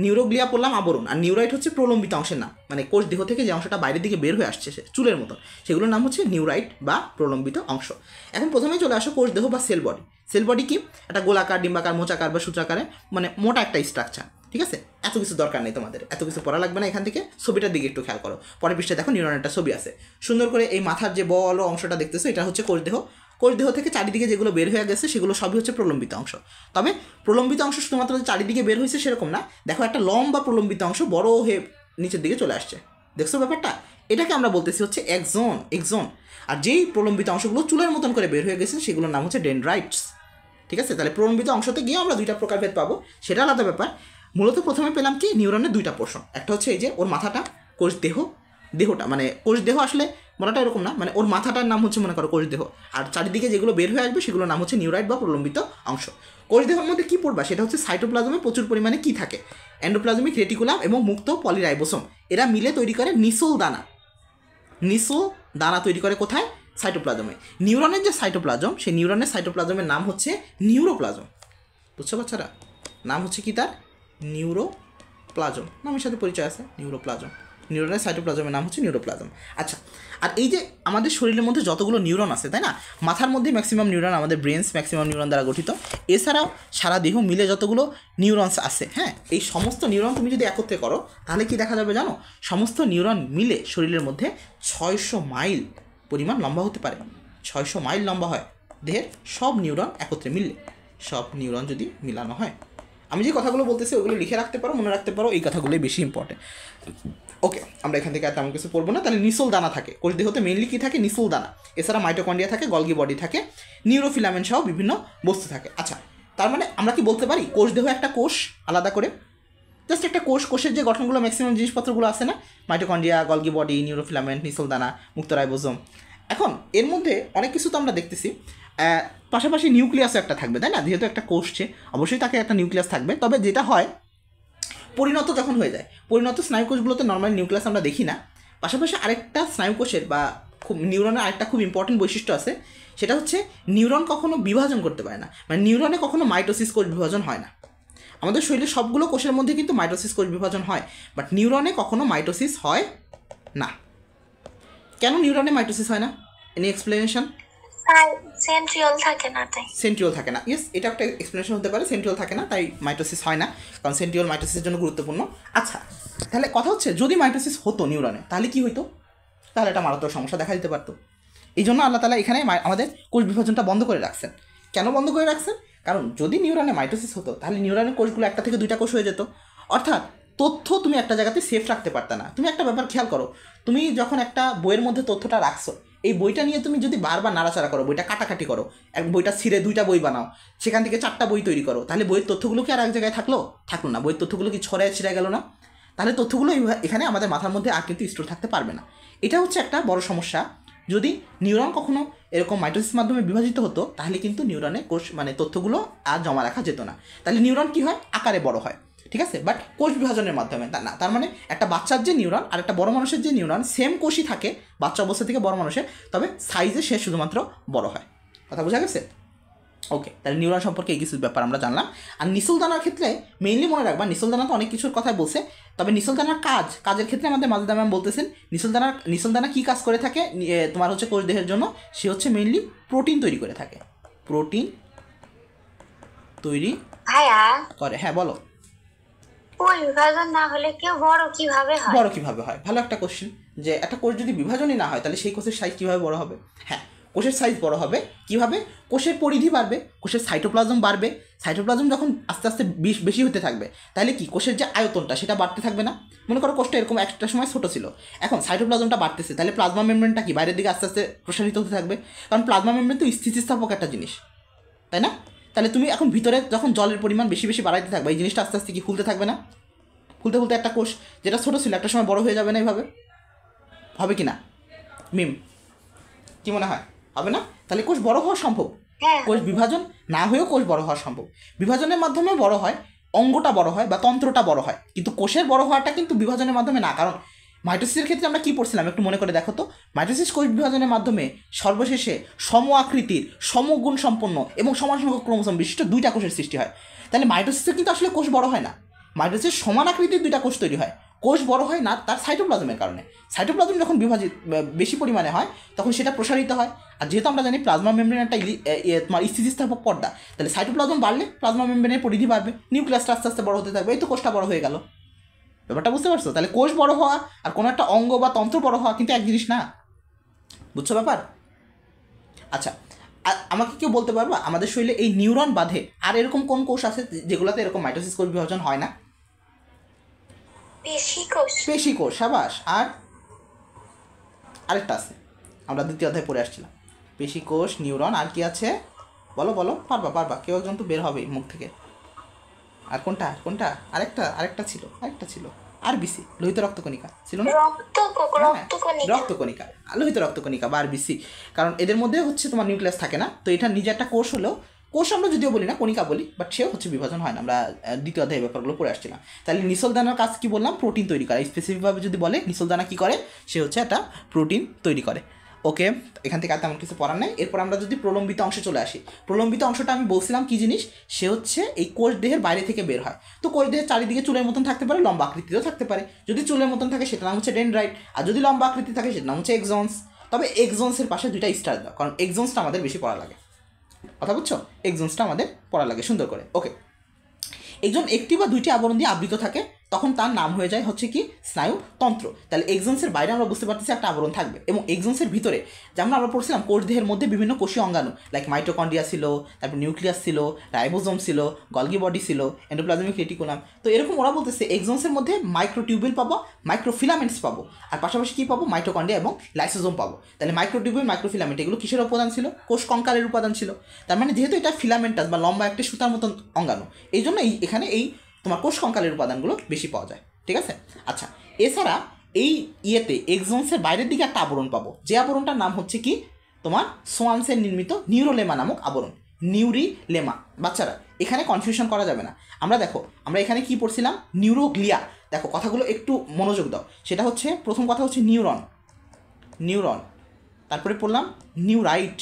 নিউরোগ্লিয়া পড়লাম আবরণ, আর নিউরাইট হচ্ছে প্রলম্বিত অংশের নাম, মানে কোষ দেহ থেকে যে অংশটা বাইরের দিকে বের হয়ে আসছে চুলের মতন, সেগুলোর নাম হচ্ছে নিউরাইট বা প্রলম্বিত অংশ। এখন প্রথমেই চলে আসো কোষ দেহ বা সেল বডি। সেল বডি কি? একটা গোলাকার, ডিম্বাকার, মোচাকার বা সূত্রাকারে, মানে মোটা একটা স্ট্রাকচার, ঠিক আছে? এত কিছু দরকার নেই তোমাদের, এত কিছু পড়া লাগবে না। এখান থেকে ছবিটার দিকে একটু খেয়াল করো, পরের পৃষ্ঠে দেখো নিউরনের একটা ছবি আছে সুন্দর করে। এই মাথার যে বড় অংশটা দেখতেছো এটা হচ্ছে কোষ দেহ। কোষ দেহ থেকে চারিদিকে যেগুলো বের হয়ে গেছে সেগুলো সবই হচ্ছে প্রলম্বিত অংশ। তবে প্রলম্বিত অংশ শুধুমাত্র যে চারিদিকে বের হয়েছে সেরকম না, দেখো একটা লম্বা প্রলম্বিত অংশ বড় হয়ে নিচের দিকে চলে আসছে, দেখছো ব্যাপারটা? এটাকে আমরা বলতেছি হচ্ছে এক্সন। আর যেই প্রলম্বিত অংশগুলো চুলের মতন করে বের হয়ে গেছে সেগুলোর নাম হচ্ছে ডেনড্রাইটস, ঠিক আছে? তাহলে প্রলম্বিত অংশতে গিয়ে আমরা দুইটা প্রকারভেদ পাবো, সেটা আলাদা ব্যাপার। মূলত প্রথমে পেলাম কি নিউরনের দুইটা পোর্শন, একটা হচ্ছে এই যে ওর মাথাটা, কোষ দেহটা, মানে কোষ দেহ আসলে বলাটা এরকম না, মানে ওর মাথাটার নাম হচ্ছে মনে করো কোষ দেহ, আর চারিদিকে যেগুলো বের হয়ে আসবে সেগুলোর নাম হচ্ছে নিউরাইট বা প্রলম্বিত অংশ। কোষ দেহের মধ্যে কী পড়বা সেটা হচ্ছে সাইটোপ্লাজমে প্রচুর পরিমাণে কী থাকে? এন্ডোপ্লাজমিক রেটিকুলাম এবং মুক্ত পলিরাইবোসোম, এরা মিলে তৈরি করে নিসোল দানা তৈরি করে কোথায়? সাইটোপ্লাজমে। নিউরনের যে সাইটোপ্লাজম, সেই নিউরনের সাইটোপ্লাজমের নাম হচ্ছে নিউরোপ্লাজম, বুঝছো বাচ্চারা? নাম হচ্ছে কি তার? নিউরোপ্লাজম, নামের সাথে পরিচয় আছে, নিউরোপ্লাজম। নিউরনের সাইটোপ্লাজমের নাম হচ্ছে নিউরোপ্লাজম। আচ্ছা, আর এই যে আমাদের শরীরের মধ্যে যতগুলো নিউরন আছে, তাই না? মাথার মধ্যে ম্যাক্সিমাম নিউরন, আমাদের ব্রেনস ম্যাক্সিমাম নিউরন দ্বারা গঠিত। এছাড়াও সারা দেহ মিলে যতগুলো নিউরনস আছে, হ্যাঁ, এই সমস্ত নিউরন তুমি যদি একত্রে করো তাহলে কি দেখা যাবে জানো? সমস্ত নিউরন মিলে শরীরের মধ্যে 600 মাইল পরিমাণ লম্বা হতে পারে। 600 মাইল লম্বা হয় দেহের সব নিউরন একত্রে মিললে, সব নিউরন যদি মিলানো হয়। আমি যে কথাগুলো বলতেছি ওগুলো লিখে রাখতে পারো, মনে রাখতে পারো, এই কথাগুলোই বেশি ইম্পর্টেন্ট। ওকে, আমরা এখান থেকে আর তেমন কিছু পড়বো না। তাহলে নিসোল দানা থাকে কোষ দেহতে, মেইনলি কী থাকে? নিসোল দানা। এছাড়া মাইটোকন্ড্রিয়া থাকে, গলগি বডি থাকে, নিউরোফিলামেন্ট সহ বিভিন্ন বস্তু থাকে। আচ্ছা, তার মানে আমরা কি বলতে পারি কোষ দেহ একটা কোষ আলাদা করে? জাস্ট একটা কোষের যে গঠনগুলো ম্যাক্সিমাম জিনিসপত্রগুলো আছে না, মাইটোকন্ড্রিয়া, গলগি বডি, নিউরোফিলামেন্ট, নিসোল দানা, মুক্ত রাইবোসোম। এখন এর মধ্যে অনেক কিছু তো আমরা দেখতেছি, পাশাপাশি নিউক্লিয়াসও একটা থাকবে, তাই না? যেহেতু একটা কোষছে অবশ্যই তাকে একটা নিউক্লিয়াস থাকবে। তবে যেটা হয় পরিণত যখন হয়ে যায়, পরিণত স্নায়ুকোষগুলোতে নর্মালি নিউক্লিয়াস আমরা দেখি না। পাশাপাশি আরেকটা স্নায়ুকোষের বা খুব নিউরনের আরেকটা খুব ইম্পর্টেন্ট বৈশিষ্ট্য আছে, সেটা হচ্ছে নিউরন কখনো বিভাজন করতে পারে না, মানে নিউরনে কখনো মাইটোসিস কোষ বিভাজন হয় না। আমাদের শরীরের সবগুলো কোষের মধ্যে কিন্তু মাইটোসিস কোষ বিভাজন হয়, বাট নিউরনে কখনো মাইটোসিস হয় না। কেন নিউরনে মাইটোসিস হয় না? Any explanation? সেন্ট্রিওল থাকে না তাই। সেন্ট্রিওল থাকে না, ইয়েস, এটা একটা এক্সপ্লেনেশন হতে পারে। সেন্ট্রিওল থাকে না তাই মাইটোসিস হয় না, কারণ সেন্ট্রিওল মাইটোসিসের জন্য গুরুত্বপূর্ণ। আচ্ছা, তাহলে কথা হচ্ছে যদি মাইটোসিস হতো নিউরনে তাহলে কি হইতো? তাহলে একটা মারাত্মক সমস্যা দেখা দিতে পারতো। এই জন্য আল্লাহ তাআলা এখানে আমাদের কোষ বিভাজনটা বন্ধ করে রাখছেন। কেন বন্ধ করে রাখছেন? কারণ যদি নিউরনে মাইটোসিস হতো তাহলে নিউরনের কোষগুলো একটা থেকে দুইটা কোষ হয়ে যেত, অর্থাৎ তথ্য তুমি একটা জায়গাতে সেফ রাখতে পারতে না। তুমি একটা ব্যাপার খেয়াল করো, তুমি যখন একটা বইয়ের মধ্যে তথ্যটা রাখছো, এই বইটা নিয়ে তুমি যদি বারবার নাড়াচাড়া করো, বইটা কাটাকাটি করো, এক বইটা ছিঁড়ে দুইটা বই বানাও, সেখান থেকে 4টা বই তৈরি করো, তাহলে বইয়ের তথ্যগুলো কি আর এক জায়গায় থাকলো না? বইয়ের তথ্যগুলো কি ছড়ায় ছিঁড়ে গেল না? তাহলে তথ্যগুলো এখানে আমাদের মাথার মধ্যে আর কিন্তু স্টোর থাকতে পারবে না। এটা হচ্ছে একটা বড় সমস্যা। যদি নিউরন কখনো এরকম মাইটোসিস মাধ্যমে বিভাজিত হতো তাহলে কিন্তু নিউরনে কোষ তথ্যগুলো আর জমা রাখা যেত না। তাহলে নিউরন কি হয়? আকারে বড় হয়, ঠিক আছে, বাট কোষ বিভাজনের মাধ্যমে তা না। তার মানে একটা বাচ্চার যে নিউরন আর একটা বড় মানুষের যে নিউরন সেম কোষই থাকে বাচ্চা অবস্থা থেকে বড় মানুষের, তবে সাইজে সে শুধুমাত্র বড় হয়। কথা বোঝা গেছে? ওকে, তাহলে নিউরন সম্পর্কে এই কিছু ব্যাপার আমরা জানলাম। আর নিসলদানার ক্ষেত্রে মেইনলি মনে রাখবা, নিসলদানা তো অনেক কিছুর কথাই বলছে, তবে নিসলদানার কাজের ক্ষেত্রে আমাদের মাজেদা ম্যাম বলতেছেন নিসলদানা কী কাজ করে থাকে তোমার হচ্ছে কোষ দেহের জন্য? সে হচ্ছে মেইনলি প্রোটিন তৈরি করে থাকে, প্রোটিন তৈরি ভাইয়া করে। হ্যাঁ বলো। কোষ বিভাজন না হলে কেউ বড় কিভাবে হয়? বড় কিভাবে হয়? ভালো একটা কোশ্চেন, যে একটা কোষ যদি বিভাজনই না হয় তাহলে সেই কোষের সাইজ কীভাবে বড় হবে? হ্যাঁ, কোষের সাইজ বড় হবে কীভাবে? কোষের পরিধি বাড়বে, কোষের সাইটোপ্লাজম বাড়বে। সাইটোপ্লাজম যখন আস্তে আস্তে বেশি হতে থাকবে তাহলে কি কোষের যে আয়তনটা সেটা বাড়তে থাকবে না? মনে করো কোষটা এরকম একটা সময় ছোটো ছিল, এখন সাইটোপ্লাজমটা বাড়তেছে, তাহলে প্লাজমা মেমব্রেনটা কি বাইরের দিকে আস্তে আস্তে প্রসারিত হতে থাকবে, কারণ প্লাজমা মেমব্রেন তো স্থিতিস্থাপক একটা জিনিস, তাই না? তাহলে তুমি এখন ভিতরে যখন জলের পরিমাণ বেশি বেশি বাড়াইতে থাকবে, এই জিনিসটা আস্তে আস্তে কি ফুলতে থাকবে না? ফুলতে ফুলতে একটা কোষ যেটা ছোটো ছিল একটা সময় বড় হয়ে যাবে না? এইভাবে হবে কি না মিম? কি মনে হয়? হবে না? তাহলে কোষ বড় হওয়া সম্ভব, হ্যাঁ। কোষ বিভাজন না হয়েও কোষ বড় হওয়া সম্ভব। বিভাজনের মাধ্যমে বড় হয়, অঙ্গটা বড় হয় বা তন্ত্রটা বড় হয়, কিন্তু কোষের বড় হওয়াটা কিন্তু বিভাজনের মাধ্যমে না। কারণ মাইটোসিসের ক্ষেত্রে আমরা কী পড়ছিলাম একটু মনে করে দেখো তো। মাইটোসিস কোষ বিভাজনের মাধ্যমে সর্বশেষে সম আকৃতির, সমগুণ সম্পন্ন এবং সমান সংখ্যক ক্রোমোসোম বিশিষ্ট 2টা কোষের সৃষ্টি হয়। তাহলে মাইটোসিসে কিন্তু আসলে কোষ বড় হয় না, মাইটোসিস সমান আকৃতির 2টা কোষ তৈরি হয়। কোষ বড় হয় না তার সাইটোপ্লাজমের কারণে। সাইটোপ্লাজম যখন বেশি পরিমাণে হয় তখন সেটা প্রসারিত হয়। আর যেহেতু আমরা জানি প্লাজমা মেমব্রেন একটা তোমার স্থিতিস্থাপক পর্দা, তাহলে সাইটোপ্লাজম বাড়লে প্লাজমা মেমব্রেনের পরিধি বাড়বে, নিউক্লিয়াসটা আস্তে আস্তে বড় হতে থাকবে, এই তো কোষটা বড় হয়ে গেল। ব্যাপারটা বুঝতে পারছো? তাহলে কোষ বড় হওয়া আর কোনো একটা অঙ্গ বা তন্ত্র বড় হওয়া কিন্তু এক জিনিস না। বুঝছো ব্যাপার? আচ্ছা, আমাকে কেউ বলতে পারবা আমাদের শরীরে এই নিউরন বাদে আর এরকম কোন কোষ আছে যেগুলোতে এরকম মাইটোসিস কোষ বিভাজন হয় না? পেশি কোষ, সাবাস। আর আরেকটা আছে, আমরা দ্বিতীয় অধ্যায়ে পড়ে আসছিলাম, পেশি কোষ, নিউরন, আর কি আছে বলো বলো, পারবা কেউ একজন তো বের হবেই মুখ থেকে। আর কোনটা আরেকটা ছিল আরবিসি, লোহিত রক্তকণিকা ছিল না? রক্তকণিকা, লোহিত রক্তকণিকা বা আরবিসি, কারণ এদের মধ্যে হচ্ছে তোমার নিউক্লিয়াস থাকে না, তো এটা নিজে একটা কোষ হলেও, কোষ আমরা যদিও বলি না, কণিকা বলি, বাট সেও হচ্ছে বিভাজন হয় না। আমরা দ্বিতীয় অধ্যায়ে ব্যাপারগুলো পড়ে আসছিলাম। তাহলে নিসলদানার কাজ কি বললাম? প্রোটিন তৈরি করা। স্পেসিফিকভাবে যদি বলে নিসলদানা কী করে, সে হচ্ছে একটা প্রোটিন তৈরি করে। ওকে, এখান থেকে আর তেমন কিছু পড়ার নেই। এরপর আমরা যদি প্রলম্বিত অংশে চলে আসি, প্রলম্বিত অংশটা আমি বলছিলাম কী জিনিস, সে হচ্ছে এই কোষ দেহের বাইরে থেকে বের হয়। তো কোষ দেহের চারিদিকে চুলের মতন থাকতে পারে, লম্বা আকৃতিতেও থাকতে পারে। যদি চুলের মতন থাকে সেটা নাম হচ্ছে ডেনড্রাইট, আর যদি লম্বা আকৃতি থাকে সেটা নাম হচ্ছে এক্সন্স। তবে এক্সন্সের পাশে 2টা স্টার দাও, কারণ এক্সন্সটা আমাদের বেশি পড়া লাগে। কথা বুঝছো? এক্সন্সটা আমাদের পড়া লাগে সুন্দর করে। ওকে, একজন একটি বা 2টি আবরণ দিয়ে আবৃত থাকে, তখন তার নাম হয়ে যায় হচ্ছে কি স্নায়ুতন্ত্র। তাহলে এক্সন্সের বাইরে আমরা বুঝতে পারতেছি একটা আবরণ থাকবে, এবং এক্সন্সের ভিতরে যেমন আমরা পড়ছিলাম কোষ দেহের মধ্যে বিভিন্ন কোষীয় অঙ্গাণু, লাইক মাইটোকন্ড্রিয়া ছিল, তারপর নিউক্লিয়াস ছিল, রাইবোজোম ছিল, গলগি বডি ছিল, এন্ডোপ্লাজমিক রেটিকুলাম। তো এরকম ওরা বলতেছে এক্সন্সের মধ্যে মাইক্রোটিউবিল পাবো, মাইক্রোফিলামেন্টস পাবো, আর পাশাপাশি কী পাবো? মাইটোকন্ড্রিয়া এবং লাইসোজোম পাবো। তাহলে মাইক্রোটিউবিল, মাইক্রোফিলামেন্ট এগুলো কিসের উপাদান ছিল? কোষ কঙ্কালের উপাদান ছিল। তার মানে যেহেতু এটা ফিলামেন্টাস বা লম্বা একটা সুতার মতন অঙ্গাণু, এই জন্য এখানে এই তোমার কোষ কঙ্কালের উপাদানগুলো বেশি পাওয়া যায়, ঠিক আছে? আচ্ছা, এছাড়া এই এক্সন্সের বাইরের দিকে একটা আবরণ পাবো, যে আবরণটার নাম হচ্ছে কি তোমার সোয়ান্সের নির্মিত নিউরোলেমা নামক আবরণ, নিউরিলেমা। বাচ্চারা এখানে কনফিউশন করা যাবে না। আমরা এখানে কি পড়ছিলাম? নিউরোগ্লিয়া। দেখো কথাগুলো একটু মনোযোগ দাও। সেটা হচ্ছে, প্রথম কথা হচ্ছে নিউরন, তারপরে পড়লাম নিউরাইট,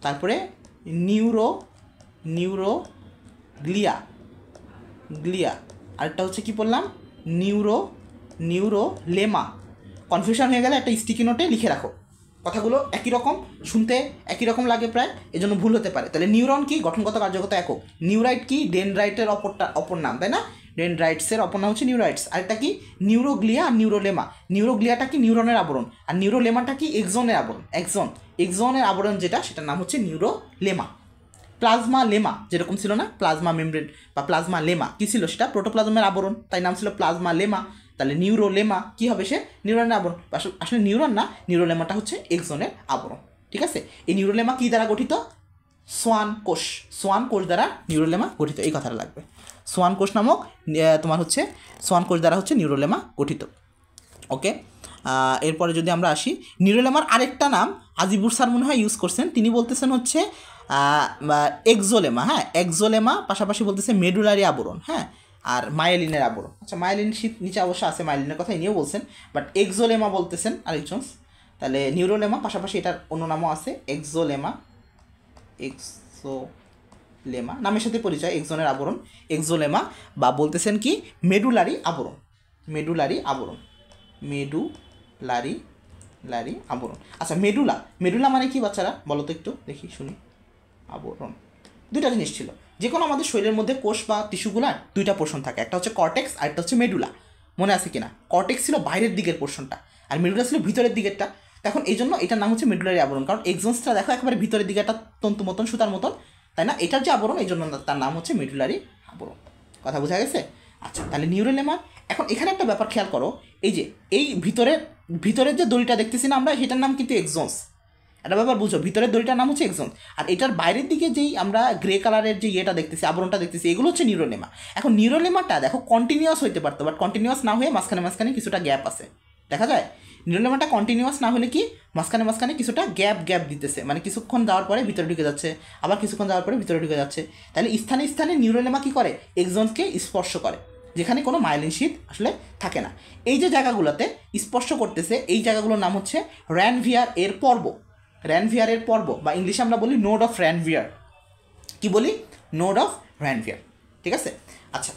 তারপরে নিউরোগ্লিয়া, আরেকটা হচ্ছে কি বললাম? নিউরোলেমা। কনফিউশন হয়ে গেলে একটা স্টিকি নোটে লিখে রাখো, কথাগুলো একই রকম শুনতে, একই রকম লাগে প্রায়, এজন্য ভুল হতে পারে। তাহলে নিউরন কি, গঠনগত কার্যকতা একক। নিউরাইট কি, ডেনড্রাইটের অপর নাম, তাই না? ডেনড্রাইটসের অপর নাম হচ্ছে নিউরাইটস। আরেকটা কি, নিউরোগ্লিয়া আর নিউরোলেমা। নিউরোগ্লিয়াটা কি, নিউরনের আবরণ, আর নিউরোলেমাটা কি, এক্সনের আবরণ। এক্সনের আবরণ যেটা, সেটার নাম হচ্ছে নিউরোলেমা। প্লাজমা লেমা যেরকম ছিল না, প্লাজমা মেমব্রেন বা প্লাজমা লেমা কী ছিল, সেটা প্রোটোপ্লাজমের আবরণ, তাই নাম ছিল প্লাজমা লেমা। তাহলে নিউরোলেমা কী হবে, সে নিউরনের আবরণ। আসলে নিউরন না, নিউরোলেমাটা হচ্ছে এক্সনের আবরণ। ঠিক আছে, এই নিউরোলেমা কী দ্বারা গঠিত, সোয়ান কোষ দ্বারা নিউরোলেমা গঠিত, এই কথাটা লাগবে। সোয়ান কোষ নামক তোমার হচ্ছে সোয়ান কোষ দ্বারা হচ্ছে নিউরোলেমা গঠিত। ওকে, এরপরে যদি আমরা আসি, নিউরোলেমার আরেকটা নাম আজিবুর স্যার মনে হয় ইউজ করছেন, তিনি বলতেছেন হচ্ছে এক্সোলেমা। হ্যাঁ, এক্সোলেমা, পাশাপাশি বলতেছে মেডুলারি আবরণ, হ্যাঁ, আর মায়েলিনের আবরণ। আচ্ছা, মায়েলিন শীত নিচে অবশ্য আছে, মায়েলিনের কথা নিয়েও বলছেন, বাট এক্সোলেমা বলতেছেন আরেকজন। তাহলে নিউরোলেমা, পাশাপাশি এটার অন্য নামও আছে এক্সোলেমা নামের সাথে পরিচয়, এক্সনের আবরণ এক্সোলেমা, বা বলতেছেন কি মেডুলারি আবরণ। আচ্ছা, মেডুলা মানে কি বাচ্চারা বলো তো একটু, দেখি শুনি। আবরণ দুইটা জিনিস ছিল, যে কোনো আমাদের শরীরের মধ্যে কোষ বা টিস্যুগুলার দুইটা পোর্শন থাকে, একটা হচ্ছে কর্টেক্স আর একটা হচ্ছে মেডুলা। মনে আছে কিনা? কর্টেক্স ছিল বাইরের দিকের পোর্শনটা, আর মেডুলা ছিল ভিতরের দিকেরটা। এখন এই জন্য এটার নাম হচ্ছে মেডুলারি আবরণ, কারণ এক্সনসটা দেখো একেবারে ভিতরের দিকে একটা তন্তু মতন, সুতার মতন, তাই না? এটার যে আবরণ, এই জন্য তার নাম হচ্ছে মেডুলারি আবরণ। কথা বোঝা গেছে? আচ্ছা, তাহলে নিউরোলেমা। এখন এখানে একটা ব্যাপার খেয়াল করো, এই যে এই ভিতরের যে দড়িটা দেখতেছি না আমরা, সেটার নাম কিন্তু এক্সনস। একটা ব্যাপার বুঝো, ভিতরের দড়িটার নাম হচ্ছে এক্সনস, আর এটার বাইরের দিকে যেই আমরা গ্রে কালারের যে ইয়েটা দেখতেছি, আবরণটা দেখতেছি, এগুলো হচ্ছে নিউরোলেমা। এখন নিউরোলেমাটা দেখো কন্টিনিউয়াস হইতে পারতো, বাট কন্টিনিউয়াস না হয়ে মাঝখানে কিছুটা গ্যাপ আছে, দেখা যায়। নিউরোলেমাটা কন্টিনিউয়াস না হলে কি, মাঝখানে কিছুটা গ্যাপ দিতেছে, মানে কিছুক্ষণ যাওয়ার পরে ভিতরে ঢুকে যাচ্ছে, আবার কিছুক্ষণ যাওয়ার পরে ভিতরে ঢুকে যাচ্ছে। তাহলে স্থানে নিউরোলেমা কী করে, এক্সনসকে স্পর্শ করে, যেখানে কোনো মাইলিন শীথ আসলে থাকে না। এই যে জায়গাগুলোতে স্পর্শ করতেছে, এই জায়গাগুলোর নাম হচ্ছে র্যানভিয়ার পর্ব, বা ইংলিশে আমরা বলি নোড অফ র্যানভিয়ার। কি বলি? Node of Ranvier. ঠিক আছে, আচ্ছা,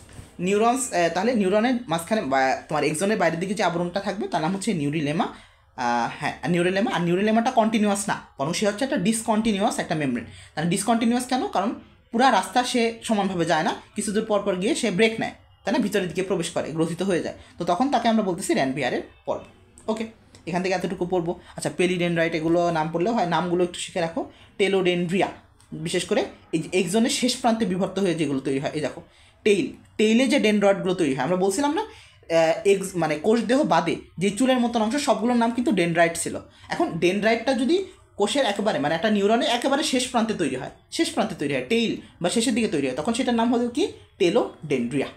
নিউরনস, তাহলে নিউরনের মাঝখানে তোমার এক্সনের বাইরের দিকে যে আবরণটা থাকবে তার নাম হচ্ছে নিউরিলেমা। হ্যাঁ, নিউরিলেমা। আর নিউরিলেমাটা কন্টিনিউয়াস না, বরং সে হচ্ছে একটা ডিসকন্টিনিউয়াস একটা মেমব্রেন। তাহলে ডিসকন্টিনিউয়াস কেন? কারণ পুরা রাস্তা সে সমানভাবে যায় না, কিছু দূর পর গিয়ে সে ব্রেক নেয়, তাই না? ভিতরের দিকে প্রবেশ করে, গ্রথিত হয়ে যায়, তো তখন তাকে আমরা বলতেছি র্যানভিয়ারের পর্ব। ওকে, এখান থেকে এতটুকু পড়বো। আচ্ছা, পেলিডেনড্রাইট এগুলো নাম পড়লেও হয়, নামগুলো একটু শিখে রাখো। টেলোডেনড্রিয়া, বিশেষ করে এই যে এক্সনের শেষ প্রান্তে বিভক্ত হয়ে যেগুলো তৈরি হয়, এই দেখো টেইলে যে ডেনড্রয়েডগুলো তৈরি হয়, আমরা বলছিলাম না মানে কোষ দেহ বাদে যে চুলের মতন অংশ, সবগুলোর নাম কিন্তু ডেনড্রাইট ছিল। এখন ডেনড্রাইটটা যদি কোষের একেবারে, মানে একটা নিউরনের একেবারে শেষ প্রান্তে তৈরি হয়, টেইল বা শেষের দিকে তৈরি হয়, তখন সেটার নাম হলো কি, টেলোডেনড্রিয়া।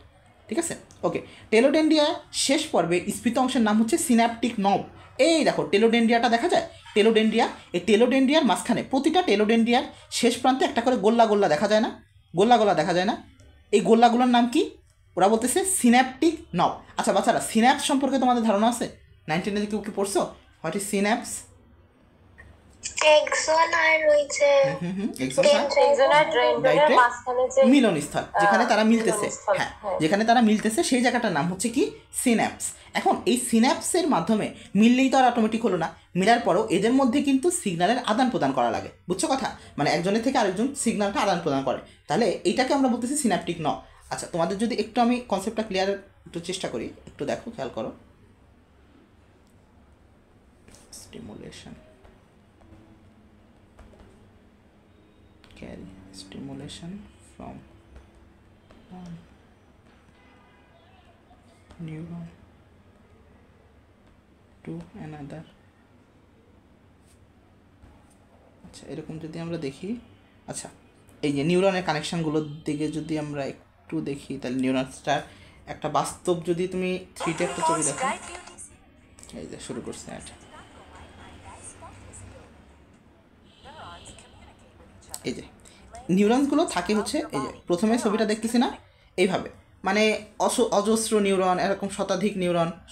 ঠিক আছে, ওকে। টেলোডেনড্রিয়া শেষ পর্বে স্ফীত অংশের নাম হচ্ছে সিন্যাপটিক নব। এই দেখো টেলোডেনড্রিয়াটা দেখা যায়, এই টেলোডেনড্রিয়ার মাঝখানে, প্রতিটা টেলোডেনড্রিয়ার শেষ প্রান্তে একটা করে গোল্লা দেখা যায় না? এই গোল্লাগুলোর নাম কি? ওরা বলতেছে সিন্যাপটিক নব। আচ্ছা বাচ্চারা, সিন্যাপস সম্পর্কে তোমাদের ধারণা আছে? 9-10 কেউ কি পড়ছো? What is synapse? মিলনস্থল, যেখানে তারা মিলতেছে, হ্যাঁ, যেখানে তারা মিলতেছে, সেই জায়গাটার নাম হচ্ছে কি, সিন্যাপস। এখন এই সিন্যাপসের মাধ্যমে মিললেই তো আর অটোমেটিক হলো না, মিলার পরও এদের মধ্যে কিন্তু সিগন্যালের আদান প্রদান করা লাগে, বুঝছো কথা? মানে একজনের থেকে আরেকজন সিগন্যালটা আদান প্রদান করে, তাহলে এইটাকে আমরা বলতেছি সিন্যাপটিক নব। আচ্ছা, তোমাদের যদি একটু আমি কনসেপ্টটা ক্লিয়ার একটু চেষ্টা করি, একটু দেখো, খেয়াল করো। Stimulation from one neuron to another. আচ্ছা, এরকম যদি আমরা দেখি, আচ্ছা এই যে নিউরনের কানেকশানগুলোর দিকে যদি আমরা একটু দেখি, তাহলে নিউরনসটার একটা বাস্তব, যদি তুমি 3D একটা ছবি দেখো, এই যে শুরু করছে, এই যে নিউরনসগুলো থাকে হচ্ছে, এই যে প্রথমে ছবিটা দেখতেছি না, এইভাবে, মানে অজস্র নিউরন, এরকম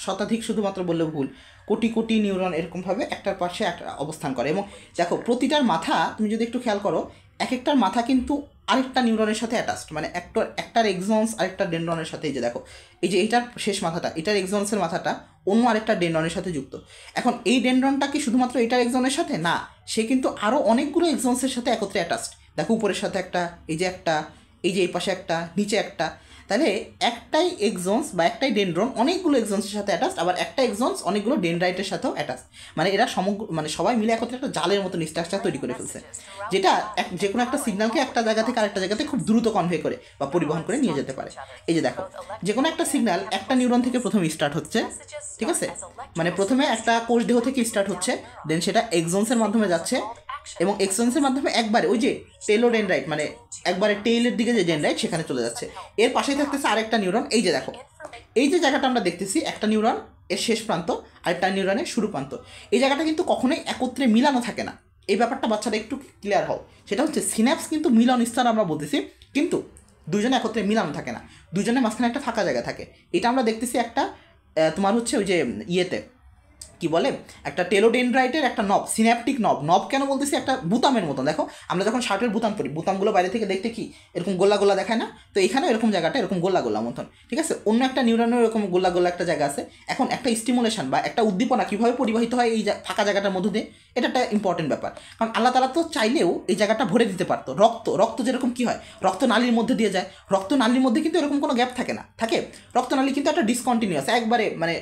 শতাধিক শুধুমাত্র বললে ভুল, কোটি নিউরন এরকমভাবে একটার পাশে একটা অবস্থান করে। এবং দেখো প্রতিটার মাথা তুমি যদি একটু খেয়াল করো, এক একটার মাথা কিন্তু আরেকটা নিউরনের সাথে অ্যাটাচড, মানে একটার এক্সনস আরেকটা ডেন্ড্রনের সাথে। এই যে দেখো, এই যে এইটার শেষ মাথাটা, এটার এক্সনসের মাথাটা অন্য আরেকটা ডেন্ড্রনের সাথে যুক্ত। এখন এই ডেন্ড্রনটা কি শুধুমাত্র এটার এক্সনের সাথে না, সে কিন্তু আরও অনেকগুলো এক্সনসের সাথে একত্রে অ্যাটাচড। দেখো উপরের সাথে একটা, এই যে একটা, এই যে এই পাশে একটা, নিচে একটা। তাহলে একটাই এক্সনস বা একটাই ডেন্ড্রন অনেকগুলো এক্সনসের সাথে অ্যাটাচড, আবার একটা এক্সনস অনেকগুলো ডেনড্রাইটের সাথেও অ্যাটাচড। মানে এরা মানে সবাই মিলে একত্রে একটা জালের মতো স্ট্রাকচার তৈরি করে ফেলছে, যেটা যে কোনো একটা সিগন্যালকে একটা জায়গা থেকে আরেকটা জায়গাতে খুব দ্রুত কনভে করে বা পরিবহন করে নিয়ে যেতে পারে। এই যে দেখো, যে কোনো একটা সিগন্যাল একটা নিউরন থেকে প্রথমে স্টার্ট হচ্ছে, ঠিক আছে, মানে প্রথমে একটা কোষ দেহ থেকে স্টার্ট হচ্ছে, দেন সেটা এক্সনসের মাধ্যমে যাচ্ছে, এবং এক্সনসের মাধ্যমে একবারে ওই যে টেলোডেনড্রাইট, মানে একবারে টেইলের দিকে যে ডেনড্রাইট সেখানে চলে যাচ্ছে। এর পাশেই থাকতেছে আরেকটা নিউরন। এই যে দেখো, এই যে জায়গাটা আমরা দেখতেছি, একটা নিউরন এর শেষ প্রান্ত, আরেকটা নিউরনের শুরু প্রান্ত। এই জায়গাটা কিন্তু কখনোই একত্রে মিলানো থাকে না। এই ব্যাপারটা বাচ্চারা একটু ক্লিয়ার হও। সেটা হচ্ছে সিন্যাপস কিন্তু মিলন স্তর আমরা বলতেছি, কিন্তু দুজনে একত্রে মিলানো থাকে না, দুজনের মাঝখানে একটা ফাঁকা জায়গা থাকে। এটা আমরা দেখতেছি একটা তোমার হচ্ছে ওই যে ইয়েতে কি বলে, একটা টেলোডেনড্রাইটের একটা নব, সিন্যাপটিক নব। নব কেন বলতেছি, একটা বুতামের মতন। দেখো আমরা যখন শার্টের বুতাম পরি, বুতামগুলো বাইরে থেকে দেখতে কি এরকম গোল্লা গোল্লা দেখায় না, তো এখানে এরকম জায়গাটা এরকম গোল্লা গোল্লা মতন, ঠিক আছে। অন্য একটা নিউরনের এরকম গোল্লা গোল্লা একটা জায়গা আছে। এখন একটা স্টিমুলেশন বা একটা উদ্দীপনা কীভাবে পরিবাহিত হয় এই ফাঁকা জায়গাটার মধ্যে দিয়ে, এটা একটা ইম্পর্টেন্ট ব্যাপার। কারণ আল্লাহ তাআলা তো চাইলেও এই জায়গাটা ভরে দিতে পারতো। রক্ত যেরকম কী হয়, রক্ত নালীর মধ্যে দিয়ে যায়, রক্ত নালীর মধ্যে কিন্তু এরকম কোনো গ্যাপ থাকে না, থাকে। রক্তনালী কিন্তু একটা ডিসকন্টিনিউয়াস, একবারে মানে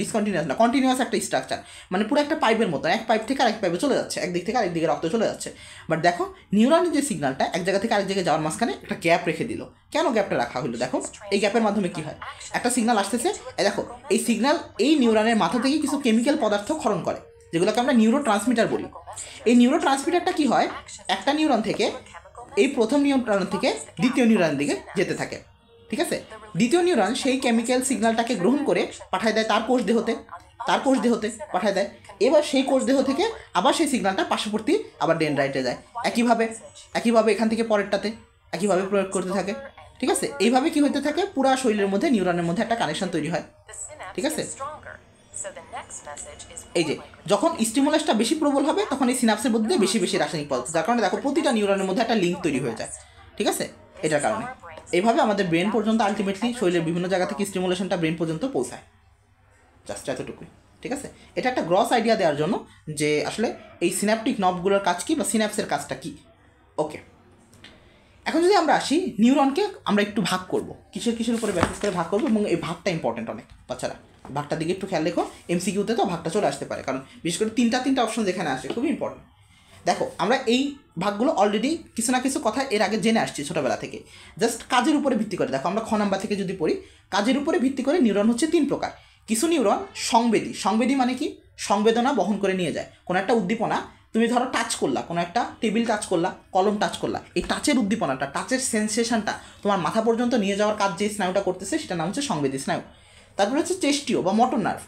ডিসকন্টিনিউয়াস না, কন্টিনিউয়াস একটা স্ট্রাকচার, মানে পুরো একটা পাইপের মতো, এক পাইপ থেকে আরেক পাইপে চলে যাচ্ছে, একদিক থেকে আরেক দিকে রক্ত চলে যাচ্ছে। বাট দেখো নিউরনের যে সিগন্যালটা এক জায়গা থেকে আরেক জায়গায় যাওয়ার মাঝখানে একটা গ্যাপ রেখে দিল। কেন গ্যাপটা রাখা হলো? দেখো এই গ্যাপের মাধ্যমে কি হয়, একটা সিগন্যাল আসতেছে, দেখো এই সিগন্যাল এই নিউরনের মাথা থেকে কিছু কেমিক্যাল পদার্থ ক্ষরণ করে, যেগুলোকে আমরা নিউরো ট্রান্সমিটার বলি। এই নিউরো ট্রান্সমিটারটা কী হয়, একটা নিউরন থেকে এই প্রথম নিউরন থেকে দ্বিতীয় নিউরনের দিকে যেতে থাকে, ঠিক আছে। দ্বিতীয় নিউরন সেই কেমিক্যাল সিগন্যালটাকে গ্রহণ করে পাঠায় দেয় তার কোষ দেহতে, পাঠায় দেয়। এবার সেই কোষ দেহ থেকে আবার সেই সিগন্যালটা পার্শ্ববর্তী আবার ডেনড্রাইটে যায়, একইভাবে এখান থেকে পরেরটাতে একইভাবে প্রয়োগ করতে থাকে, ঠিক আছে। এইভাবে কি হতে থাকে, পুরো শরীরের মধ্যে নিউরনের মধ্যে একটা কানেকশন তৈরি হয়, ঠিক আছে। এই যে যখন স্টিমুলাসটা বেশি প্রবল হবে তখন এই সিনাপসের মধ্যে বেশি রাসায়নিক পদার্থ, যার কারণে দেখো প্রতিটা নিউরনের মধ্যে একটা লিঙ্ক তৈরি হয়ে যায়, ঠিক আছে। এটার কারণে এইভাবে আমাদের ব্রেন পর্যন্ত আলটিমেটলি শরীরের বিভিন্ন জায়গা থেকে স্টিমুলেশনটা ব্রেন পর্যন্ত পৌঁছায়, জাস্ট এতটুকুই, ঠিক আছে। এটা একটা গ্রস আইডিয়া দেওয়ার জন্য যে আসলে এই সিনাপটিক নবগুলোর কাজ কী বা সিনাপসের কাজটা কী। ওকে, এখন যদি আমরা আসি নিউরনকে আমরা একটু ভাগ করব, কিসের উপরে বেসিস করে ভাগ করবো, এবং এই ভাগটা ইম্পর্টেন্ট অনেক বাচ্চারা, ভাগটার দিকে একটু খেয়াল রেখো। এমসিকিউতে তো ভাগটা চলে আসতে পারে, কারণ বিশেষ করে তিনটা অপশন যেখানে আসে খুবই ইম্পর্টেন্ট। দেখো আমরা এই ভাগগুলো অলরেডি কিছু না কিছু কথা এর আগে জেনে আসছি ছোটোবেলা থেকে, জাস্ট কাজের উপরে ভিত্তি করে। দেখো আমরা খ নাম্বার থেকে যদি পড়ি, কাজের উপরে ভিত্তি করে নিউরন হচ্ছে 3 প্রকার। কিছু নিউরন সংবেদী মানে কি, সংবেদনা বহন করে নিয়ে যায়। কোনো একটা উদ্দীপনা তুমি ধরো টাচ করলা, কোনো একটা টেবিল টাচ করলা, কলম টাচ করলা, এই টাচের উদ্দীপনাটা, টাচের সেন্সেশনটা তোমার মাথা পর্যন্ত নিয়ে যাওয়ার কাজ যে স্নায়ুটা করতেছে সেটার নাম হচ্ছে সংবেদী স্নায়ু। তারপরে হচ্ছে চেস্টীয় বা মটর নার্ভ।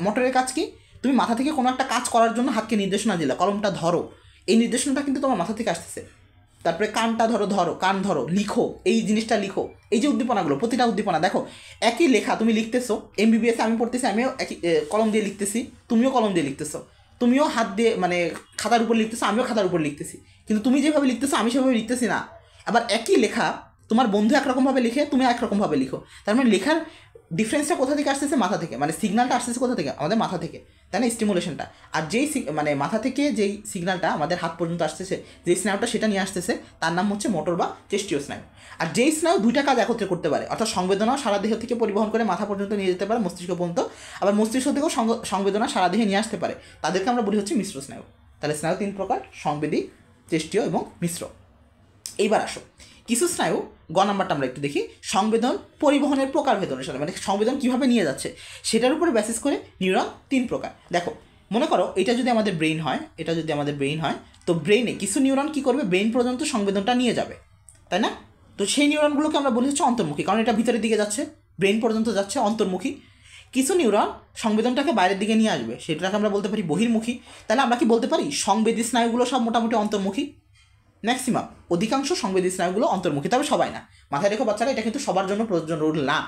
মোটরের কাজ কি, তুমি মাথা থেকে কোনো একটা কাজ করার জন্য হাতকে নির্দেশনা দিলা, কলমটা ধরো, এই নির্দেশনাটা কিন্তু তোমার মাথা থেকে আসতেছে। তারপরে কানটা কান ধরো, লিখো, এই জিনিসটা লিখো। এই যে উদ্দীপনাগুলো, প্রতিটা উদ্দীপনা দেখো একই লেখা, তুমি লিখতেছো এমবিবিএস, আমি পড়তেছি, আমিও একই কলম দিয়ে লিখতেছি, তুমিও কলম দিয়ে লিখতেছো, তুমিও হাত দিয়ে মানে খাতার উপর লিখতেছো, আমিও খাতার উপর লিখতেছি, কিন্তু তুমি যেভাবে লিখতেছো আমি সেভাবে লিখতেছি না। আবার একই লেখা তোমার বন্ধু একরকমভাবে লিখে, তুমি একরকমভাবে লিখো। তার মানে লেখার ডিফারেন্সটা কোথা থেকে আসতেছে, মাথা থেকে, মানে সিগন্যালটা আসতেছে কোথা থেকে, আমাদের মাথা থেকে, তাই না, স্টিমুলেশনটা। আর যেই মানে মাথা থেকে যেই সিগন্যালটা আমাদের হাত পর্যন্ত আসতেছে, যেই স্নায়ুটা সেটা নিয়ে আসতেছে, তার নাম হচ্ছে মোটর বা চেস্টীয় স্নায়ু। আর যেই স্নায়ু দুইটা কাজ একত্রে করতে পারে, অর্থাৎ সংবেদনাও সারা দেহ থেকে পরিবহন করে মাথা পর্যন্ত নিয়ে যেতে পারে, মস্তিষ্ক পর্যন্ত, আবার মস্তিষ্ক থেকেও সংবেদনা সারা দেহে নিয়ে আসতে পারে, তাদেরকে আমরা বলি হচ্ছে মিশ্র স্নায়ু। তাহলে স্নায়ু 3 প্রকার, সংবেদী, চেস্টীয় এবং মিশ্র। এইবার আসো কিছু স্নায়ু, গ নাম্বারটা আমরা একটু দেখি, সংবেদন পরিবহনের প্রকারভেদ অনুসারে, মানে সংবেদন কীভাবে নিয়ে যাচ্ছে সেটার উপরে বেসিস করে নিউরন 3 প্রকার। দেখো মনে করো এটা যদি আমাদের ব্রেইন হয়, তো ব্রেইনে কিছু নিউরন কী করবে, ব্রেইন পর্যন্ত সংবেদনটা নিয়ে যাবে, তাই না। তো সেই নিউরনগুলোকে আমরা বলি হচ্ছে অন্তর্মুখী, কারণ এটা ভিতরের দিকে যাচ্ছে, ব্রেইন পর্যন্ত যাচ্ছে, অন্তর্মুখী। কিছু নিউরন সংবেদনটাকে বাইরের দিকে নিয়ে আসবে, সেটাকে আমরা বলতে পারি বহির্মুখী। তাহলে আমরা কি বলতে পারি, সংবেদী স্নায়ুগুলো সব মোটামুটি অন্তর্মুখী, ম্যাক্সিমাম অধিকাংশ সংবেদী স্নায়ুগুলো অন্তর্মুখী, তবে সবাই না। মাথায় রেখো বাচ্চারা, এটা কিন্তু সবার জন্য প্রযোজ্য রুল না।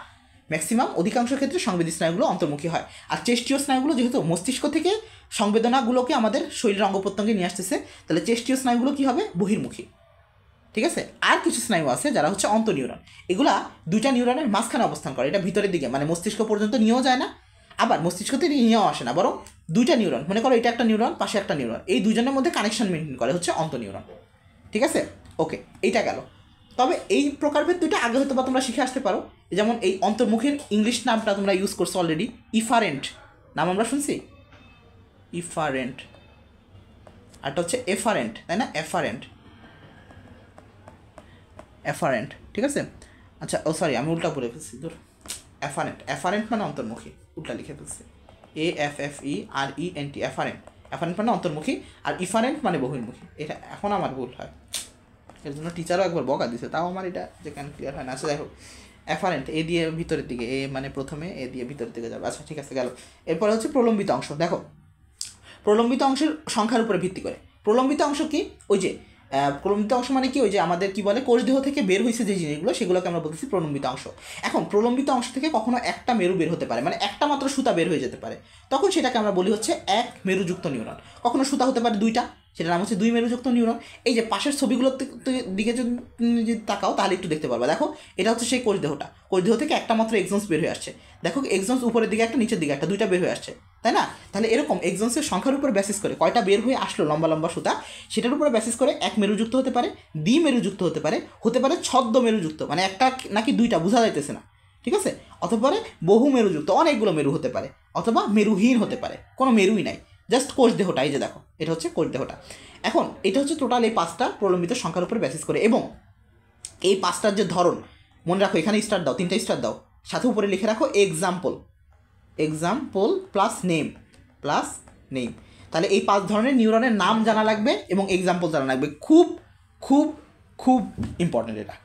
ম্যাক্সিমাম অধিকাংশ ক্ষেত্রে সংবেদী স্নায়ুগুলো অন্তর্মুখী হয়। আর চেস্টীয় স্নায়ুগুলো যেহেতু মস্তিষ্ক থেকে সংবেদনাগুলোকে আমাদের শরীরের অঙ্গ প্রত্যঙ্গে নিয়ে আসতেছে, তাহলে চেস্টীয় স্নায়ুগুলো কী হবে? বহির্মুখী। ঠিক আছে। আর কিছু স্নায়ু আছে যারা হচ্ছে অন্তঃনিউরন, এগুলা দুইটা নিউরনের মাঝখানে অবস্থান করে, এটা ভিতরের দিকে মানে মস্তিষ্ক পর্যন্ত নিয়েও যায় না, আবার মস্তিষ্ক থেকে নিয়েও আসে না, বরং দুইটা নিউরন, মনে করো এটা একটা নিউরন, পাশে একটা নিউরন, এই দুজনের মধ্যে কানেকশন মেনটেন করে হচ্ছে অন্তঃনিউরন। ঠিক আছে, ওকে, এইটা গেল। তবে এই প্রকারভেদ দুইটা আগে হয়তো বা তোমরা শিখে আসতে পারো, যেমন এই অন্তর্মুখীর ইংলিশ নামটা তোমরা ইউজ করছো অলরেডি, ইফারেন্ট নাম আমরা শুনছি, ইফারেন্ট, আরটা হচ্ছে এফারেন্ট, তাই না? এফারেন্ট, এফারেন্ট, ঠিক আছে। আচ্ছা, ও সরি, আমি উল্টা পড়ে ফেলছি, ধর। এফারেন্ট, এফারেন্ট মানে অন্তর্মুখী, উল্টা লিখে ফেলছি, AFFERENT, এফারেন্ট। এফারেন্ট মানে অন্তর্মুখী, আর ইফারেন্ট মানে বহির্মুখী। এটা এখন আমার ভুল হয়, এর জন্য টিচারও একবার বকা দিছে, তাও আমার এটা যে কেন ক্লিয়ার হয় না। আচ্ছা, যাই হোক, এফারেন্ট, এ দিয়ে ভিতরের দিকে, এ মানে প্রথমে এ দিয়ে ভিতরের দিকে যাবে। আচ্ছা, ঠিক আছে, গেল। এরপরে হচ্ছে প্রলম্বিত অংশ। দেখো, প্রলম্বিত অংশের সংখ্যার উপরে ভিত্তি করে প্রলম্বিত অংশ কি? ওই যে প্রলম্বিত অংশ মানে কি? ওই যে আমাদের কি বলে, কোষদেহ থেকে বের হয়েছে যে জিনিসগুলো, সেগুলোকে আমরা বলতেছি প্রলম্বিত অংশ। এখন প্রলম্বিত অংশ থেকে কখনো একটা মেরু বের হতে পারে, মানে একটা মাত্র সুতা বের হয়ে যেতে পারে, তখন সেটাকে আমরা বলি হচ্ছে এক মেরুযুক্ত নিউরন। কখনো সুতা হতে পারে দুইটা, সেটার নাম হচ্ছে দুই মেরুযুক্ত নিউরন। এই যে পাশের ছবিগুলোর দিকে যদি তাকাও তাহলে একটু দেখতে পারবা। দেখো, এটা হচ্ছে সেই কোষদেহটা, কোষদেহ থেকে একটা মাত্র এক্সন্স বের হয়ে আসছে। দেখো, এক্সন্স উপরের দিকে একটা, নিচের দিকে একটা, দুইটা বের হয়ে আসছে, তাই না? তাহলে এরকম এক্সন্সের সংখ্যার উপর বেসিস করে কয়টা বের হয়ে আসলো লম্বা লম্বা সুতা, সেটার উপরে বেসিস করে এক মেরুযুক্ত হতে পারে, দ্বিমেরুযুক্ত হতে পারে, হতে পারে ছদ্ম মেরুযুক্ত, মানে একটা নাকি দুইটা বোঝা যাইতেছে না, ঠিক আছে, অথবা বহু মেরুযুক্ত, অনেকগুলো মেরু হতে পারে, অথবা মেরুহীন হতে পারে, কোনো মেরুই নাই, জাস্ট কোষদেহটা। এই যে দেখো, এটা হচ্ছে কোষদেহটা। এখন এটা হচ্ছে টোটাল এই পাঁচটা প্রলম্বিত সংখ্যার উপর বেসিস করে, এবং এই পাঁচটার যে ধরন, মনে রাখো, এখানে স্টার দাও, তিনটা স্টার দাও, সাথে উপরে লিখে রাখো example, example plus name, plus name. তাহলে এই পাঁচ ধরনের নিউরনের নাম জানা লাগবে এবং এক্সাম্পল জানা লাগবে, খুব খুব খুব ইম্পর্টেন্ট এটা।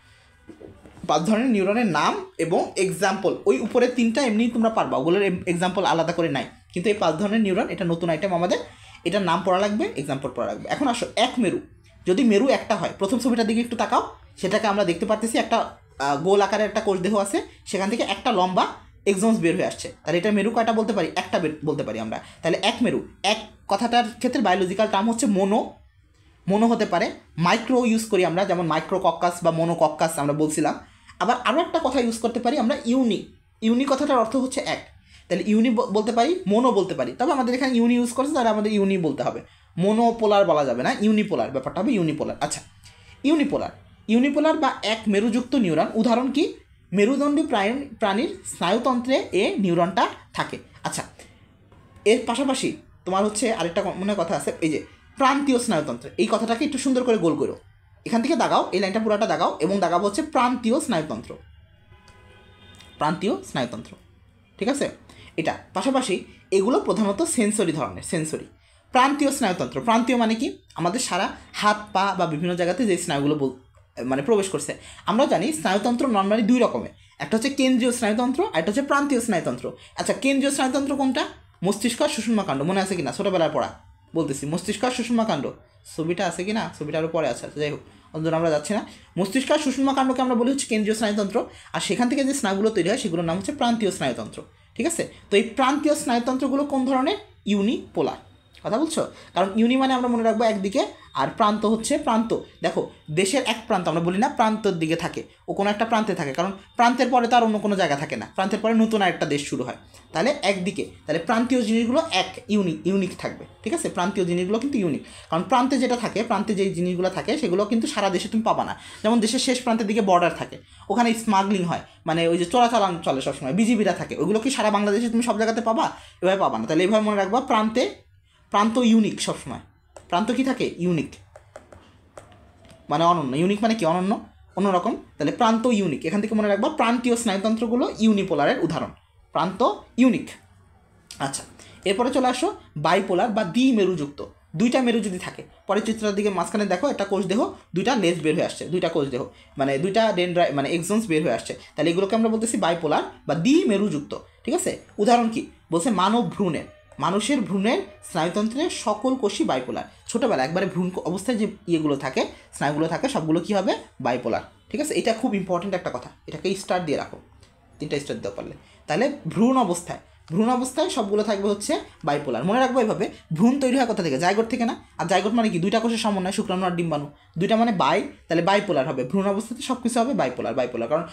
পাঁচ ধরনের নিউরনের নাম এবং এক্সাম্পল, ওই উপরে তিনটা এমনি তোমরা পারবা, ওগুলোর এক্সাম্পল আলাদা করে নাই, কিন্তু এই পাঁচ ধরনের নিউরন, এটা নতুন আইটেম আমাদের, এটার নাম পড়া লাগবে, এক্সাম্পল পড়া লাগবে। এখন আসো, এক মেরু, যদি মেরু একটা হয়, প্রথম ছবিটার দিকে একটু তাকাও, সেটাকে আমরা দেখতে পারতেছি একটা গোল আকারের একটা কোষদেহ আছে, সেখান থেকে একটা লম্বা এক্সন্স বের হয়ে আসছে, তাহলে এটা মেরু কয়টা বলতে পারি? একটা বলতে পারি আমরা। তাহলে এক মেরু, এক কথাটার ক্ষেত্রে বায়োলজিক্যাল টার্ম হচ্ছে মোনো, মোনো হতে পারে, মাইক্রো ইউজ করি আমরা, যেমন মাইক্রোকক্কাস বা মোনোকক্কাস আমরা বলছিলাম। আবার আরও একটা কথা ইউজ করতে পারি আমরা, ইউনি, ইউনি কথাটার অর্থ হচ্ছে এক, তাহলে ইউনি বলতে পারি, মোনো বলতে পারি, তবে আমাদের এখানে ইউনি ইউজ করছে, তাহলে আমাদের ইউনি বলতে হবে, মোনোপোলার বলা যাবে না, ইউনিপোলার, ব্যাপারটা হবে ইউনিপোলার। আচ্ছা, ইউনিপোলার, ইউনিপোলার বা এক মেরুযুক্ত নিউরন, উদাহরণ কি? মেরুদণ্ডী প্রাণীর স্নায়ুতন্ত্রে এ নিউরনটা থাকে। আচ্ছা, এর পাশাপাশি তোমার হচ্ছে আরেকটা মনে কথা আছে, এই যে প্রান্তীয় স্নায়ুতন্ত্র, এই কথাটাকে একটু সুন্দর করে গোল করো, এখান থেকে দাগাও, এই লাইনটা পুরাটা দাগাও, এবং দাগাবো হচ্ছে প্রান্তীয় স্নায়ুতন্ত্র, প্রান্তীয় স্নায়ুতন্ত্র, ঠিক আছে। এটা পাশাপাশি এগুলো প্রধানত সেন্সরি ধরনের, সেন্সরি। প্রান্তীয় স্নায়ুতন্ত্র, প্রান্তীয় মানে কি? আমাদের সারা হাত পা বা বিভিন্ন জায়গাতে যে স্নায়ুগুলো মানে প্রবেশ করছে। আমরা জানি স্নায়ুতন্ত্র নর্মালি দুই রকমের, একটা হচ্ছে কেন্দ্রীয় স্নায়ুতন্ত্র, আর একটা হচ্ছে প্রান্তীয় স্নায়ুতন্ত্র। আচ্ছা, কেন্দ্রীয় স্নায়ুতন্ত্র কোনটা? মস্তিষ্ক আর সুষুম্নাকাণ্ড, মনে আছে কিনা ছোটোবেলার পড়া? বলতেছি, মস্তিষ্ক আর সুষুম্নাকাণ্ড, ছবিটা আছে কিনা? ছবিটা আরও পরে আছে, যাই হোক, অন্তত আমরা যাচ্ছি না। মস্তিষ্ক আর সুষুম্নাকাণ্ডকে আমরা বলি হচ্ছে কেন্দ্রীয় স্নায়ুতন্ত্র, আর সেখান থেকে যে স্নায়ুগুলো তৈরি হয় সেগুলোর নাম হচ্ছে প্রান্তীয় স্নায়ুতন্ত্র, ঠিক আছে। তো এই প্রান্তীয় স্নায়ুতন্ত্রগুলো কোন ধরনের? ইউনিপোলার, কথা বলছো? কারণ ইউনি মানে আমরা মনে রাখবো একদিকে, আর প্রান্ত হচ্ছে প্রান্ত। দেখো, দেশের এক প্রান্ত, আমরা বলি না প্রান্তর দিকে থাকে, ও কোনো একটা প্রান্তে থাকে, কারণ প্রান্তের পরে তো আর অন্য কোনো জায়গা থাকে না, প্রান্তের পরে নতুন আরেকটা দেশ শুরু হয়, তাহলে একদিকে, তাহলে প্রান্তীয় জিনিসগুলো এক ইউনিক থাকবে, ঠিক আছে। প্রান্তীয় জিনিসগুলো কিন্তু ইউনিক, কারণ প্রান্তে যেটা থাকে, প্রান্তে যেই জিনিসগুলো থাকে সেগুলো কিন্তু সারা দেশে তুমি পাবা না। যেমন দেশের শেষ প্রান্তের দিকে বর্ডার থাকে, ওখানে স্মাগলিং হয়, মানে ওই যে চোরাচালান চলে সবসময়, বিজিবিরা থাকে, ওইগুলো কি সারা বাংলাদেশে তুমি সব জায়গাতে পাবা? এভাবে পাবা না। তাহলে এইভাবে মনে রাখবা, প্রান্ত ইউনিক সবসময়, প্রান্ত কি থাকে? ইউনিক মানে অনন্য, ইউনিক মানে কি? অনন্য, অন্যরকম, তাহলে প্রান্ত ইউনিক। এখান থেকে মনে রাখবা প্রান্তীয় স্নায়ুতন্ত্রগুলো ইউনিপোলারের উদাহরণ, প্রান্ত ইউনিক। আচ্ছা, এরপরে চলে আসো বাইপোলার বা দ্বিমেরুযুক্ত। দুইটা মেরু যদি থাকে, পরের চিত্রটার দিকে মাঝখানে দেখো, একটা কোষদেহ, দুইটা লেজ বের হয়ে আসছে, দুইটা কোষদেহ মানে দুইটা মানে এক্সন্স বের হয়ে আসছে, তাহলে এগুলোকে আমরা বলতেছি বাইপোলার বা দ্বিমেরুযুক্ত, ঠিক আছে। উদাহরণ কি? বলছে মানব ভ্রূণের, মানুষের ভ্রূণের স্নায়ুতন্ত্রের সকল কোষই বাইপোলার। ছোটোবেলা একবারে ভ্রূণ অবস্থায় যে ইয়েগুলো থাকে, স্নায়ুগুলো থাকে, সবগুলো কী হবে? বাইপোলার, ঠিক আছে। এটা খুব ইম্পর্ট্যান্ট একটা কথা, এটাকে স্টার দিয়ে রাখো, 3টা স্টার দিতে পারলে। তাহলে ভ্রূণ অবস্থায় সবগুলো থাকবে হচ্ছে বাইপোলার। মনে রাখবো এইভাবে, ভ্রূণ তৈরি হয় কোথা থেকে? জাইগোট থেকে না? আর জাইগোট মানে কি? 2টা কোষের সমন্বয়, শুক্রাণু আর ডিম্বাণু, 2টা মানে বাই, তাহলে বাইপোলার হবে। ভ্রূণ অবস্থাতে সব কিছু হবে বাইপোলার। কারণ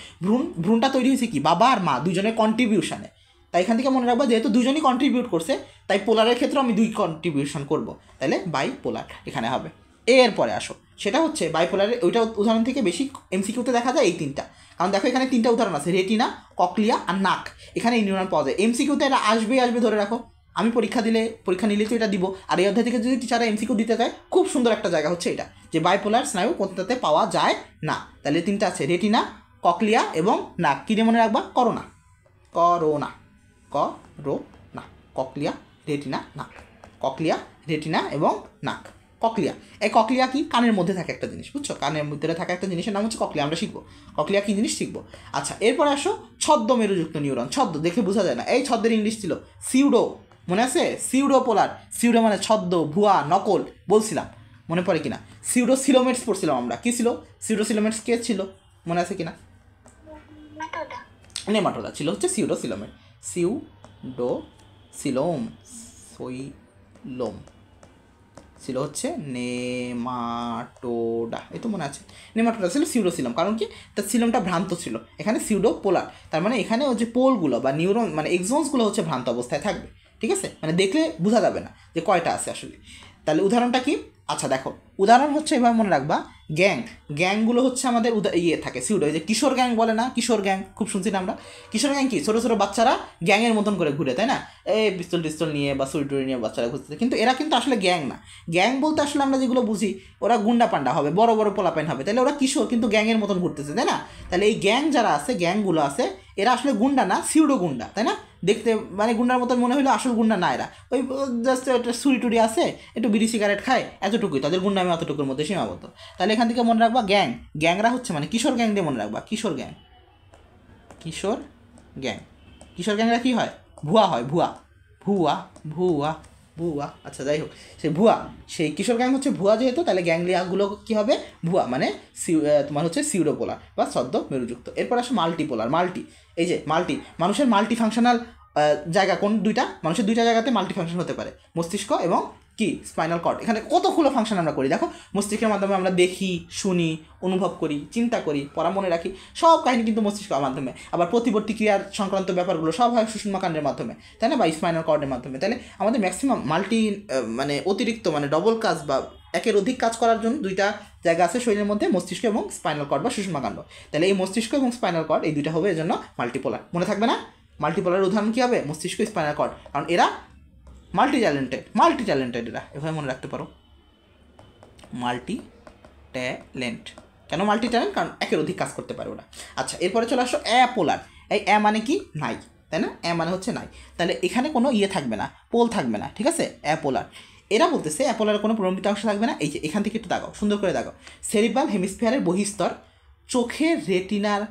ভ্রূণটা তৈরি হয়েছে কি? বাবা আর মা দুজনের কন্ট্রিবিউশনে। তাই এখান থেকে মনে রাখবো যেহেতু দুজনই কন্ট্রিবিউট করছে, তাই পোলারের ক্ষেত্রে আমি 2 কন্ট্রিবিউশন করবো, তাহলে বাইপোলার এখানে হবে। এরপরে আসো, সেটা হচ্ছে বাইপোলারের ওইটা উদাহরণ থেকে বেশি এমসিকিউতে দেখা যায় এই 3টা। কারণ দেখো এখানে 3টা উদাহরণ আছে, রেটিনা, ককলিয়া আর নাক। এখানে এই নিউরন পাওয়া যায়। এমসিকিউতে এটা আসবে ধরে রাখো। আমি পরীক্ষা নিলে তো এটা দিব। আর এই অধ্যায় থেকে যদি টিচাররা এমসিকিউ দিতে চায়, খুব সুন্দর একটা জায়গা হচ্ছে এটা, যে বাইপোলার স্নায়ু কোনটাতে পাওয়া যায় না। তাহলে 3টা আছে, রেটিনা, ককলিয়া এবং নাক। কী দিয়ে মনে রাখবা? করোনা, ককলিয়া, রেটিনা, নাক। ককলিয়া, রেটিনা এবং নাক। ককলিয়া, এই ককলিয়া কি? কানের মধ্যে থাকে একটা জিনিস, বুঝছো? কানের মধ্যে থাকা একটা জিনিসের নাম হচ্ছে ককলিয়া। আমরা শিখবো ককলিয়া কী জিনিস, শিখবো। আচ্ছা, এরপরে আসো ছদ্ম মেরুযুক্ত নিউরন। ছদ্ম দেখে বোঝা যায় না, এই ছদ্মের ইংলিশ ছিল সিউডো, মনে আছে? সিউডো পোলার। সিউডো মানে ছদ্ম, ভুয়া, নকল, বলছিলাম, মনে পড়ে কিনা? সিউডো সিলোমেটস পড়ছিলাম আমরা। কী ছিল সিউডো সিলোমেটস? কে ছিল, মনে আছে কিনা? নেমাটোডা ছিল হচ্ছে সিউডো সিলোমেট। সিউডো সিলোম ছিল হচ্ছে নেমাটোডা, এই তো মনে আছে। নেমাটোডা ছিল সিউডোসিলম। কারণ কি? তার সিলমটা ভ্রান্ত ছিল। এখানে সিউডো পোলার, তার মানে এখানে যে পোলগুলো বা নিউরন মানে এক্সনসগুলো হচ্ছে ভ্রান্ত অবস্থায় থাকবে, ঠিক আছে? মানে দেখলে বোঝা যাবে না যে কয়টা আছে আসলে। তাহলে উদাহরণটা কি? আচ্ছা দেখো, উদাহরণ হচ্ছে এভাবে মনে রাখবা, গ্যাংগুলো হচ্ছে আমাদের থাকে সিউডো। এই যে কিশোর গ্যাং বলে না, কিশোর গ্যাং খুব শুনছি না আমরা। কিশোর গ্যাং কি? ছোটো ছোটো বাচ্চারা গ্যাংয়ের মতন করে ঘুরে, তাই না? এই পিস্তল নিয়ে বা সুইটুরি নিয়ে বাচ্চারা ঘুরতেছে, কিন্তু এরা কিন্তু আসলে গ্যাং না। গ্যাং বলতে আসলে আমরা যেগুলো বুঝি, ওরা গুন্ডা পান্ডা হবে, বড় বড় পোলাপাইন হবে, তাহলে ওরা কিশোর কিন্তু গ্যাংয়ের মতন ঘুরতেছে, তাই না? তাহলে এই গ্যাং যারা আছে, গ্যাংগুলো আছে, এরা আসলে গুন্ডা না, সিউডো গুন্ডা, তাই না? দেখতে মানে গুন্ডার মতন মনে হলো, আসল গুন্ডা না এরা। ওই জাস্ট একটা ছুরি টুরি আছে, একটু বিড়ি সিগারেট খায়, এতটুকুই তাদের গুন্ডামি, অতটুকুর মধ্যে সীমাবদ্ধ। তাহলে এখান থেকে মনে রাখবা গ্যাংরা হচ্ছে মানে কিশোর গ্যাং দিয়ে মনে রাখবা, কিশোর গ্যাংরা কী হয়? ভুয়া হয়, ভুয়া। আচ্ছা যাই হোক, সেই কিশোর গ্যাং হচ্ছে ভুয়া যেহেতু, তাহলে গ্যাংলিয়াগুলো কী হবে? ভুয়া, মানে তোমার হচ্ছে সিউডোপোলার বা ছদ্ম মেরুযুক্ত। এরপর আসে মাল্টিপোলার। এই যে মানুষের মাল্টি ফাংশনাল জায়গা কোন 2টা? মানুষের 2টা জায়গাতে মাল্টি ফাংশন হতে পারে, মস্তিষ্ক এবং কি স্পাইনাল কর্ড। এখানে কতগুলো ফাংশন আমরা করি দেখো। মস্তিষ্কের মাধ্যমে আমরা দেখি, শুনি, অনুভব করি, চিন্তা করি, পড়া মনে রাখি, সব কাহিনী কিন্তু মস্তিষ্কের মাধ্যমে। আবার প্রতিবর্তী ক্রিয়ার সংক্রান্ত ব্যাপারগুলো সব হয় সুষুম্নাকাণ্ডের মাধ্যমে, তাই না? বা স্পাইনাল কর্ডের মাধ্যমে। তাহলে আমাদের ম্যাক্সিমাম মানে অতিরিক্ত মানে ডবল কাজ বা একের অধিক কাজ করার জন্য 2টা জায়গা আছে শরীরের মধ্যে, মস্তিষ্ক এবং স্পাইনাল কর্ড বা সুষুম্নাকাণ্ড। তাহলে এই মস্তিষ্ক এবং স্পাইনাল কর্ড এই 2টা হবে এর জন্য মাল্টিপোলার। মনে থাকবে না? মাল্টিপোলার উদাহরণ কী হবে? মস্তিষ্ক, স্পাইনাল কর্ড। কারণ এরা মাল্টি ট্যালেন্টেড এরা, এভাবে মনে রাখতে পারো, মাল্টি ট্যালেন্ট। কেন মাল্টি ট্যালেন্ট? কারণ একের অধিক কাজ করতে পারে ওরা। আচ্ছা, এরপরে চলে আসো অ্যাপোলার। এই মানে কি? নাই, তাই না? মানে হচ্ছে নাই। তাহলে এখানে কোনো থাকবে না, পোল থাকবে না, ঠিক আছে? অ্যাপোলার। এরা বলতেছে অ্যাপোলারের কোনো প্রলম্বিত অংশ থাকবে না। এই যে এখান থেকে একটু দাগাও, সুন্দর করে দাগাও। সেরিব্রাল হেমিস্ফিয়ারের বহিস্তর, চোখের রেটিনার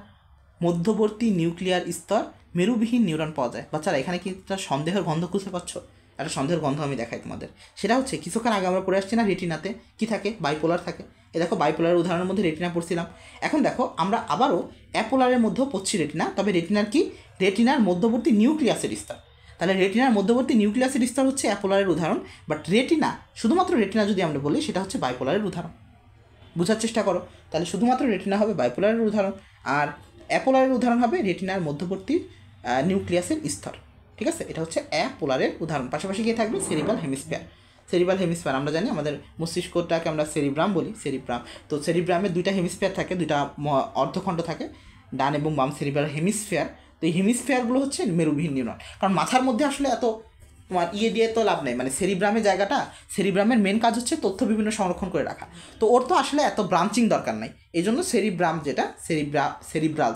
মধ্যবর্তী নিউক্লিয়ার স্তর, মেরুবিহীন নিউরন পাওয়া যায়। বাচ্চারা এখানে কি একটা সন্দেহের গন্ধ খুঁজে পাচ্ছ? একটা সন্দেহের গন্ধ আমি দেখাই তোমাদের। সেটা হচ্ছে কিছুক্ষণ আগে আমরা পড়ে আসছি না, রেটিনাতে কি থাকে? বাইপোলার থাকে। এ দেখো, বাইপোলারের উদাহরণের মধ্যে রেটিনা পড়ছিলাম। এখন দেখো আমরা আবারও অ্যাপোলারের মধ্যেও পড়ছি রেটিনা, তবে রেটিনার কি? রেটিনার মধ্যবর্তী নিউক্লিয়াসের স্তর। তাহলে রেটিনার মধ্যবর্তী নিউক্লিয়াসের স্তর হচ্ছে অ্যাপোলারের উদাহরণ। বাট রেটিনা, শুধুমাত্র রেটিনা যদি আমরা বলি, সেটা হচ্ছে বাইপোলারের উদাহরণ। বোঝার চেষ্টা করো। তাহলে শুধুমাত্র রেটিনা হবে বাইপোলারের উদাহরণ, আর অ্যাপোলারের উদাহরণ হবে রেটিনার মধ্যবর্তী নিউক্লিয়াসের স্তর, ঠিক আছে? এটা হচ্ছে অ্যাপোলারের উদাহরণ। পাশাপাশি গিয়ে থাকবে সেরিব্রাল হেমিস্ফিয়ার। আমরা জানি আমাদের মস্তিষ্কটাকে আমরা সেরিব্রাম বলি, তো সেরিব্রামের 2টা হেমিস্ফিয়ার থাকে, 2টা অর্ধখণ্ড থাকে, ডান এবং বাম সেরিব্রাল হেমিস্ফিয়ার। তো এই হেমিস্ফিয়ারগুলো হচ্ছে মেরুবিহীন নিউরন। কারণ মাথার মধ্যে আসলে এত তোমার দিয়ে তো লাভ নেই, মানে সেরিব্রামের জায়গাটা, সেরিব্রামের মেন কাজ হচ্ছে তথ্য বিভিন্ন সংরক্ষণ করে রাখা। তো ওর তো আসলে এত ব্রাঞ্চিং দরকার নাই। এই জন্য সেরিব্রাম যেটা সেরিব্রাল,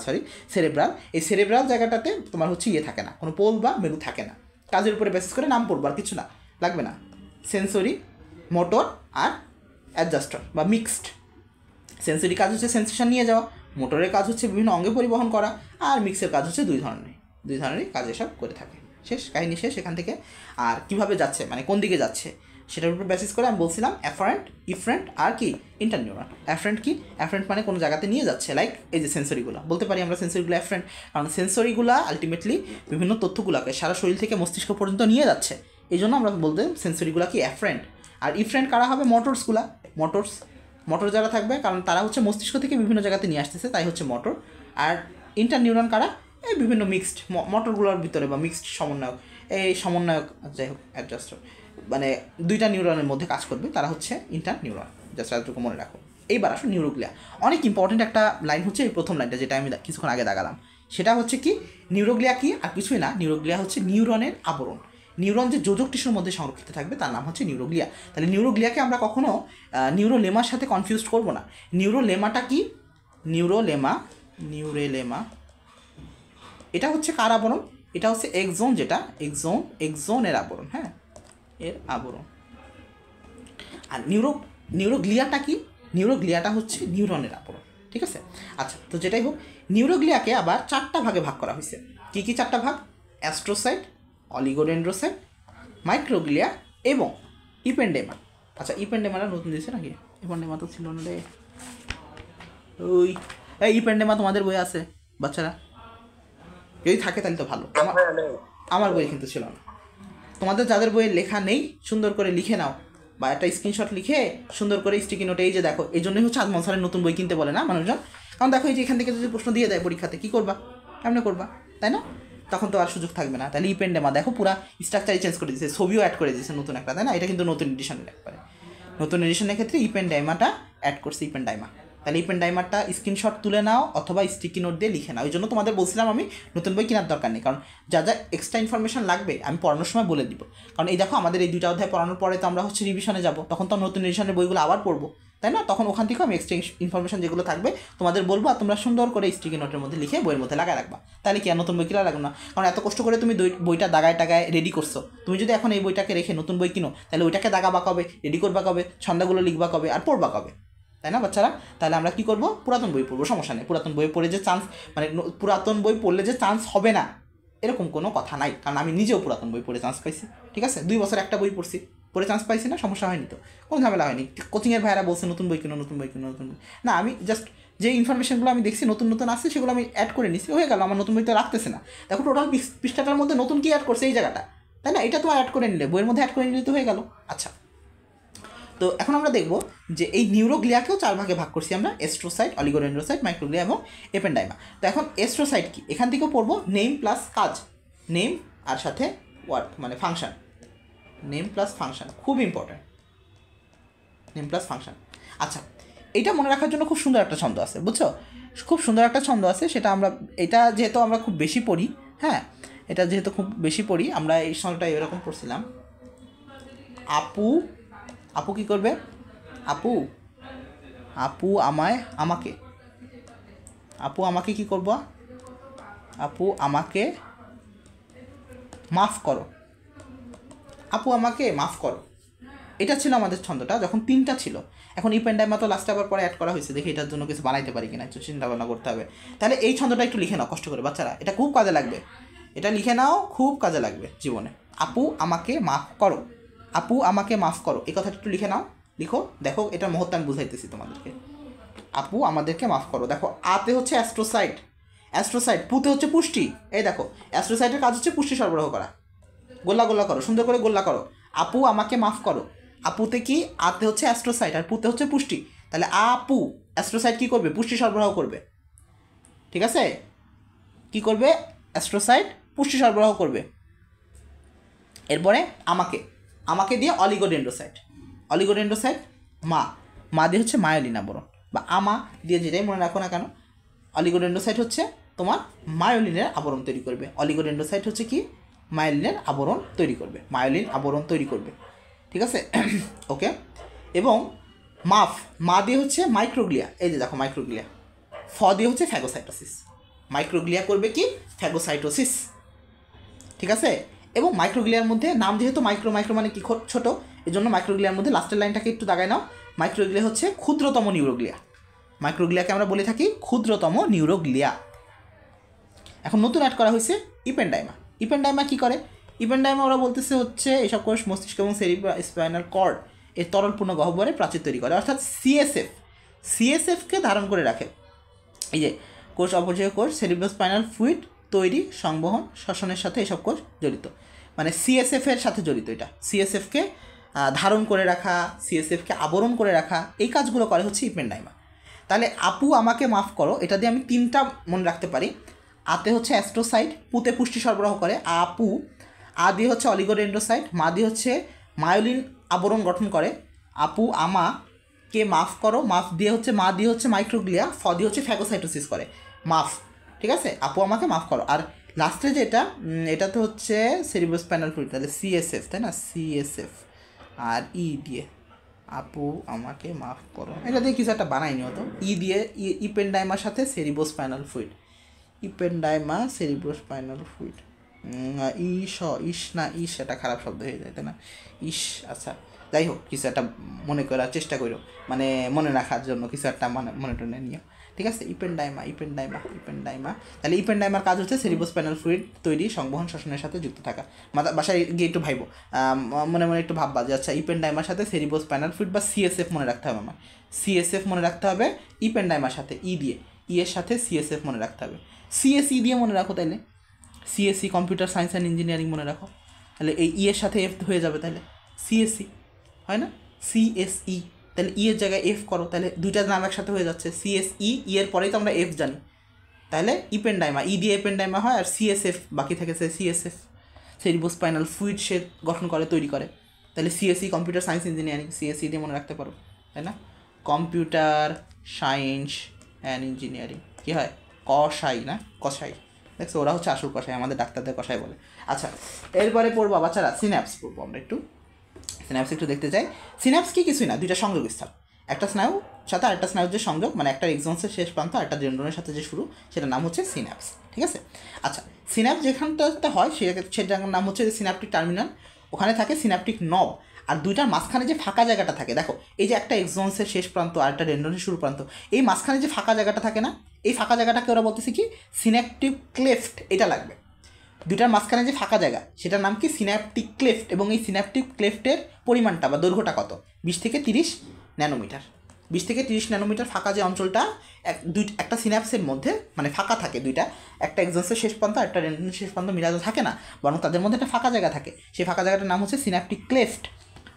এই সেরিব্রাল জায়গাটাতে তোমার হচ্ছে থাকে না, কোনো পোল বা মেরু থাকে না। কাজের উপরে বেসিস করে নাম পড়বো, আর কিছু না, লাগবে না। সেন্সরি, মোটর আর অ্যাডজাস্টার বা মিক্সড। সেন্সরি কাজ হচ্ছে সেন্সেশন নিয়ে যাওয়া, মোটরের কাজ হচ্ছে বিভিন্ন অঙ্গে পরিবহন করা, আর মিক্সের কাজ হচ্ছে দুই ধরনেরই কাজ এসব করে থাকে। শেষ, কাহিনী শেষ এখান থেকে। আর কিভাবে যাচ্ছে, মানে কোন দিকে যাচ্ছে, সেটার উপর বেসিস করে আমি বলছিলাম অ্যাফারেন্ট, ইফারেন্ট আর কি ইন্টারনিউরন। অ্যাফারেন্ট কি? অ্যাফারেন্ট মানে কোনো জায়গাতে নিয়ে যাচ্ছে, লাইক এই যে সেন্সরিগুলো, বলতে পারি আমরা সেন্সরিগুলো অ্যাফারেন্ট, কারণ সেন্সরিগুলো আলটিমেটলি বিভিন্ন তথ্যগুলোকে সারা শরীর থেকে মস্তিষ্ক পর্যন্ত নিয়ে যাচ্ছে, এই জন্য আমরা বলতে সেন্সরিগুলো কি অ্যাফারেন্ট। আর ইফারেন্ট কারা হবে? মোটরসগুলা, মোটর যারা থাকবে, কারণ তারা হচ্ছে মস্তিষ্ক থেকে বিভিন্ন জায়গাতে নিয়ে আসতেছে, তাই হচ্ছে মোটর। আর ইন্টারনিউরন কারা? এই বিভিন্ন মিক্সড মোটরগুলোর ভিতরে বা মিক্সড সমন্বয়ক, এই সমন্বয়ক যাই হোক অ্যাডজাস্টার, মানে দুইটা নিউরনের মধ্যে কাজ করবে, তারা হচ্ছে ইন্টারনিউরন। জাস্ট এতটুকু মনে রাখো। এইবার আসো নিউরোগ্লিয়া। অনেক ইম্পর্টেন্ট একটা লাইন হচ্ছে এই প্রথম লাইনটা, যেটা আমি কিছুক্ষণ আগে দাগালাম। সেটা হচ্ছে কি, নিউরোগ্লিয়া কি? আর কিছুই না, নিউরোগ্লিয়া হচ্ছে নিউরনের আবরণ। নিউরন যে যোজক টিস্যুর মধ্যে সংরক্ষিত থাকবে তার নাম হচ্ছে নিউরোগ্লিয়া। তাহলে নিউরোগ্লিয়াকে আমরা কখনো নিউরোলেমার সাথে কনফিউজ করব না। নিউরোলেমাটা কি? নিউরেলেমা এটা হচ্ছে কার আবরণ? এটা হচ্ছে এক্সোন, যেটা এক্সোনের আবরণ, হ্যাঁ, এর আবরণ। আর নিউরোগ্লিয়াটা কি? নিউরোগ্লিয়াটা হচ্ছে নিউরনের আবরণ, ঠিক আছে? আচ্ছা, তো যেটাই হোক, নিউরোগ্লিয়াকে আবার 4টা ভাগে ভাগ করা হয়েছে। কি কি 4টা ভাগ? অ্যাস্ট্রোসাইট, অলিগোডেন্ড্রোসাইট, মাইক্রোগ্লিয়া এবং ইপেন্ডেমা। আচ্ছা, ইপেন্ডেমাটা নতুন দিয়েছে নাকি? ইপেন্ডেমা তো ছিল না রে। ওই ইপেন্ডেমা তোমাদের বই আছে বাচ্চারা? যদি থাকে তাহলে তো ভালো। আমার বই কিন্তু ছিল না। তোমাদের যাদের বইয়ে লেখা নেই সুন্দর করে লিখে নাও, বা একটা স্ক্রিনশট লিখে সুন্দর করে স্টিকি নোটে, এই যে দেখো, এই জন্যই হচ্ছে আজমল স্যারের নতুন বই কিনতে বলে না মানুষজন। কারণ দেখো, এই যে এখান থেকে যদি প্রশ্ন দিয়ে দেয় পরীক্ষাতে, কী করবা? কেমনে করবা, তাই না? তখন তো আর সুযোগ থাকবে না। তাহলে ইপেন্ডেমা দেখো পুরা স্ট্রাকচারই চেঞ্জ করে দিয়েছে, ছবিও অ্যাড করে দিয়েছে নতুন একটা, তাই না? এটা কিন্তু নতুন এডিশনের একবারে, নতুন এডিশনের ক্ষেত্রে ইপেন্ডাইমাটা অ্যাড করছে, ইপেন্ডাইমা। তাহলে ইপেন্ডাইমারটা স্ক্রিনশট তুলে নাও অথবা স্টিকি নোট দিয়ে লিখে নাও। ওই জন্য তোমাদের বলছিলাম আমি নতুন বই কেনার দরকার নেই, কারণ যা যা এক্সট্রা ইনফরমেশন লাগবে আমি পড়ানোর সময় বলে দিব। কারণ এই দেখো, আমাদের এই 2টা অধ্যায় পড়ানোর পরে তো আমরা হচ্ছে রিভিশনে যাব, তখন তো নতুন এডিশনের বইগুলো আবার পড়বো, তাই না? তখন ওখান থেকেও আমি এক্সট্রা ইনফরমেশন যেগুলো থাকবে তোমাদের বলবো, আর তোমরা সুন্দর করে স্টিকি নোটের মধ্যে লিখে বইয়ের মধ্যে লাগায় রাখবা। তাহলে কি আর নতুন বই কিনা লাগবে না? কারণ এত কষ্ট করে তুমি বইটা দাগায় টাগায় রেডি করছো, তুমি যদি এখন এই বইটাকে রেখে নতুন বই কিনো, তাহলে ওইটাকে দাগাবা কবে, রেডি করবা কবে, ছন্দাগুলো লিখবা কবে, আর পড়বা কবে, তাই না বাচ্চারা? তাহলে আমরা কি করব? পুরাতন বই পড়বো, সমস্যা নেই। পুরাতন বই পড়ে যে চান্স, মানে পুরাতন বই পড়লে যে চান্স হবে না এরকম কোনো কথা নাই, কারণ আমি নিজেও পুরাতন বই পড়ে চান্স পাইছি, ঠিক আছে? 2 বছর একটা বই পড়ছি, পড়ে চান্স পাইছি না, সমস্যা হয়নি তো, কোনো ঝামেলা হয়নি। কোচিংয়ের ভাইয়েরা বলছে নতুন বই কিনো, নতুন বই কিনো, নতুন বই না, আমি জাস্ট যে ইনফরমেশনগুলো আমি দেখছি নতুন নতুন আসছে সেগুলো আমি অ্যাড করে নিচ্ছি, হয়ে গেল। আমার নতুন বই তো রাখতেছে না। দেখো টোটাল পৃষ্ঠাটার মধ্যে নতুন কি অ্যাড করছে এই জায়গাটা, তাই না? এটা তো অ্যাড করে নিলে, বইয়ের মধ্যে অ্যাড করে নিলে তো হয়ে গেল। আচ্ছা, তো এখন আমরা দেখব যে এই নিউরোগ্লিয়াকেও 4 ভাগে ভাগ করছি আমরা, এস্ট্রোসাইট, অলিগোডেন্ড্রোসাইট, মাইক্রোগ্লিয়া এবং এপেন্ডাইমা। তো এখন এস্ট্রোসাইট কি? এখান থেকেও পড়বো নেম প্লাস কাজ, নেম আর সাথে ওয়ার্ক মানে ফাংশন, নেম প্লাস ফাংশন খুব ইম্পর্ট্যান্ট, নেম প্লাস ফাংশন। আচ্ছা, এইটা মনে রাখার জন্য খুব সুন্দর একটা ছন্দ আছে, বুঝছো? খুব সুন্দর একটা ছন্দ আছে, সেটা আমরা, এটা যেহেতু আমরা খুব বেশি পড়ি, হ্যাঁ, এটা যেহেতু খুব বেশি পড়ি, আমরা এই ছন্দটা এরকম পড়ছিলাম। আপু কি করবে? আপু আমাকে কি করব? আপু আমাকে মাফ করো, আপু আমাকে মাফ করো। এটা ছিল আমাদের ছন্দটা যখন 3টা ছিল। এখন ইপেন্ডাইমা তো লাস্টে আবার পরে অ্যাড করা হয়েছে, দেখি এটার জন্য কিছু বানাইতে পারি কিনা, একটু চিন্তা ভাবনা করতে হবে। তাহলে এই ছন্দটা একটু লিখে নাও কষ্ট করে বাচ্চারা, এটা খুব কাজে লাগবে, এটা লিখে নাও, খুব কাজে লাগবে জীবনে। আপু আমাকে মাফ করো, আপু আমাকে মাফ করো, এই কথাটা একটু লিখে নাও, লিখো। দেখো এটার মহত্ব আমি বুঝাইতেছি তোমাদেরকে। আপু আমাদেরকে মাফ করো। দেখো, আতে হচ্ছে অ্যাস্ট্রোসাইট, পুতে হচ্ছে পুষ্টি। এই দেখো, অ্যাস্ট্রোসাইটের কাজ হচ্ছে পুষ্টি সরবরাহ করা, গোল্লা করো, সুন্দর করে গোল্লা করো। আপু আমাকে মাফ করো, আপুতে কি? আতে হচ্ছে অ্যাস্ট্রোসাইট আর পুতে হচ্ছে পুষ্টি। তাহলে আপু, অ্যাস্ট্রোসাইট কি করবে? পুষ্টি সরবরাহ করবে, ঠিক আছে? কি করবে? অ্যাস্ট্রোসাইট পুষ্টি সরবরাহ করবে। এরপরে আমাকে দিয়ে অলিগোডেন্ড্রোসাইট, মা দিয়ে হচ্ছে মায়োলিন আবরণ, বা আমা দিয়ে যেটাই মনে রাখো না কেন, অলিগোডেন্ড্রোসাইট হচ্ছে তোমার মায়োলিনের আবরণ তৈরি করবে। অলিগোডেন্ড্রোসাইট হচ্ছে কি? মায়োলিনের আবরণ তৈরি করবে, মায়োলিন আবরণ তৈরি করবে, ঠিক আছে? ওকে। এবং মা দিয়ে হচ্ছে মাইক্রোগ্লিয়া, এই যে দেখো মাইক্রোগ্লিয়া। দিয়ে হচ্ছে ফ্যাগোসাইটোসিস, মাইক্রোগ্লিয়া করবে কি? ফ্যাগোসাইটোসিস, ঠিক আছে? এবং মাইক্রোগ্লিয়ার মধ্যে নাম যেহেতু মাইক্রো মানে কি ছোট, এই জন্য মাইক্রোগ্লিয়ার মধ্যে লাস্টের লাইনটাকে একটু দাগায় নাও। মাইক্রোগ্লিয়া হচ্ছে ক্ষুদ্রতম নিউরোগ্লিয়া, মাইক্রোগ্লিয়াকে আমরা বলে থাকি ক্ষুদ্রতম নিউরোগ্লিয়া। এখন নতুন অ্যাড করা হয়েছে ইপেন্ডাইমা কি করে? ইপেনডাইমা ওরা বলতেছে হচ্ছে এসব কোষ মস্তিষ্ক এবং স্পাইনাল কর্ড এর তরলপূর্ণ গহ্বরে প্রাচীর তৈরি করে, অর্থাৎ সিএসএফকে ধারণ করে রাখে। এই যে কোষ অপচয় কোষ সেরিব্রোস্পাইনাল ফ্লুইড তৈরি, সংবহন, শ্বসনের সাথে এসব কোষ জড়িত, মানে সিএসএফের সাথে জড়িত। এটা সিএসএফকে ধারণ করে রাখা, সিএসএফকে আবরণ করে রাখা, এই কাজগুলো করে হচ্ছে ইপেনডাইমা। তাহলে আপু আমাকে মাফ করো, এটা দিয়ে আমি 3টা মনে রাখতে পারি। আতে হচ্ছে অ্যাস্ট্রোসাইট, পুতে পুষ্টি সরবরাহ করে আপু, আ দিয়ে হচ্ছে অলিগোডেন্ড্রোসাইট, মা দিয়ে হচ্ছে মায়োলিন আবরণ গঠন করে। আপু আমাকে মাফ করো, মাফ দিয়ে হচ্ছে মা দিয়ে হচ্ছে মাইক্রোগ্লিয়া, ফ দিয়ে হচ্ছে ফ্যাগোসাইটোসিস করে, মাফ, ঠিক আছে। আপু আমাকে মাফ করো। আর লাস্টে যেটা এটাতে হচ্ছে সেরিব্রোস্পাইনাল ফ্লুইড, তাহলে সিএসএফ, তাই না, সিএসএফ আর ই দিয়ে আপু আমাকে মাফ করো, এটা দিয়ে কিছু একটা বানাইনি হতো, ই দিয়ে ইপেনডাইমার সাথে সেরিব্রোস্পাইনাল ফ্লুইড, ইপেনডাইমা সেরিব্রোস্পাইনাল ফ্লুইড, ইস না ইস, এটা খারাপ শব্দ হয়ে যায়, তাই না, ইস। আচ্ছা যাই হোক, কিছু একটা মনে করার চেষ্টা করো, মানে মনে রাখার জন্য কিছু একটা মনে টনে নিও, ঠিক আছে। ইপেনডাইমা, তাহলে ইপেনডাইমার কাজ হচ্ছে সেরিব্রোস্পাইনাল ফ্লুইড তৈরি, সংবহন, শ্বসনের সাথে যুক্ত থাকা। বাসায় গিয়ে একটু ভাইবো, মনে মনে একটু ভাববা যে আচ্ছা ইপেনডাইমার সাথে সেরিব্রোস্পাইনাল ফ্লুইড বা সিএসএফ মনে রাখতে হবে, আমার সিএসএফ মনে রাখতে হবে ইপেনডাইমার সাথে, ই দিয়ে, ই এর সাথে সিএসএফ মনে রাখতে হবে। সিএসই দিয়ে মনে রাখো, তাহলে CSC computer science and engineering মনে রাখো, তাহলে এই ই এর সাথে এফ হয়ে যাবে, তাহলে সিএসসি হয় না, সিএসই, তাহলে ই এর জায়গায় এফ করো, তাহলে দুইটা নাম একসাথে হয়ে যাচ্ছে, সিএসই, ই এর পরেই তো আমরা এফ জানি, তাহলে ইপেনডাইমা, ই দিয়ে ইপেনডাইমা হয়, আর সিএসএফ বাকি থেকে সিএসএফ সেরিব্রোস্পাইনাল ফ্লুইড সে গঠন করে, তৈরি করে, তাহলে CSE computer science engineering, CSE দিয়ে মনে রাখতে পারো, তাই না, কম্পিউটার সায়েন্স অ্যান্ড ইঞ্জিনিয়ারিং কী হয়, কসাই না, কসাই, দেখছো ওরা হচ্ছে আসল কষাই, আমাদের ডাক্তারদের কষাই বলে। আচ্ছা এরপরে পড়বো বাচ্চারা সিন্যাপস পড়বো, আমরা একটু সিন্যাপস একটু দেখতে চাই। সিন্যাপস কি কিছুই না, দুইটা সংযোগ স্থল, একটা স্নায়ু সাথে আরেকটা স্নায়ুর যে সংযোগ, মানে একটা এক্সনসের শেষ প্রান্ত আর একটা ডেন্ড্রনের সাথে যে শুরু, সেটার নাম হচ্ছে সিন্যাপস, ঠিক আছে। আচ্ছা সিন্যাপস যেখানটাতে হয় সেটার নাম হচ্ছে সিন্যাপটিক টার্মিনাল, ওখানে থাকে সিন্যাপটিক নব, আর দুইটার মাঝখানে যে ফাঁকা জায়গাটা থাকে, দেখো এই যে একটা এক্সনসের শেষ প্রান্ত আর একটা ডেন্ড্রনের শুরু প্রান্ত, এই মাঝখানে যে ফাঁকা জায়গাটা থাকে না, এই ফাঁকা জায়গাটাকে ওরা বলতেছে কি সিন্যাপটিক ক্লেফট, এটা লাগবে। দুইটার মাঝখানে যে ফাঁকা জায়গা সেটার নাম কি সিন্যাপটিক ক্লেফট, এবং এই সিন্যাপটিক ক্লেফটের পরিমাণটা বা দৈর্ঘ্যটা কত, 20 থেকে 30 ন্যানোমিটার। 20 থেকে 30 ন্যানোমিটার ফাঁকা যে অঞ্চলটা একটা সিন্যাপসের মধ্যে মানে ফাঁকা থাকে দুইটা, একটা এক্সনসের শেষ প্রান্ত আর একটা ডেন্ড্রনের শেষ প্রান্ত মিলাতে থাকে না, বরং তাদের মধ্যে একটা ফাঁকা জায়গা থাকে, সেই ফাঁকা জায়গাটার নাম হচ্ছে সিন্যাপটিক ক্লেফট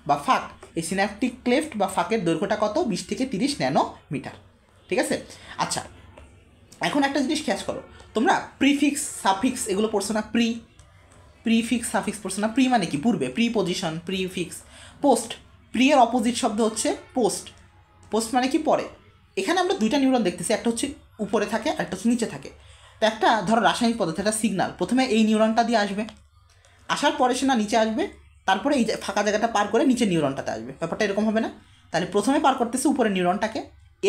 বা ফাঁক। এই সিন্যাপটিক ক্লেফট বা ফাঁকের দৈর্ঘ্যটা কত, 20 থেকে 30 ন্যানোমিটার, ঠিক আছে। আচ্ছা এখন একটা জিনিস খেয়াল করো, তোমরা প্রিফিক্স সাফিক্স এগুলো পড়ছো না, প্রিফিক্স সাফিক্স পড়ছো না, প্রি মানে কি পূর্বে, প্রিপোজিশন, প্রিফিক্স, পোস্ট, প্রি এর অপোজিট শব্দ হচ্ছে পোস্ট, পোস্ট মানে কি পরে। এখানে আমরা দুইটা নিউরন দেখতেছি, একটা হচ্ছে উপরে থাকে আর একটা হচ্ছে নিচে থাকে। তো একটা ধরো রাসায়নিক পদার্থ, একটা সিগনাল প্রথমে এই নিউরনটা দিয়ে আসবে, আসার পরে সে না নিচে আসবে, তারপরে এই ফাঁকা জায়গাটা পার করে নিচে নিউরনটাতে আসবে, ব্যাপারটা এরকম হবে না। তাহলে প্রথমে পার করতেছে উপরের নিউরনটাকে,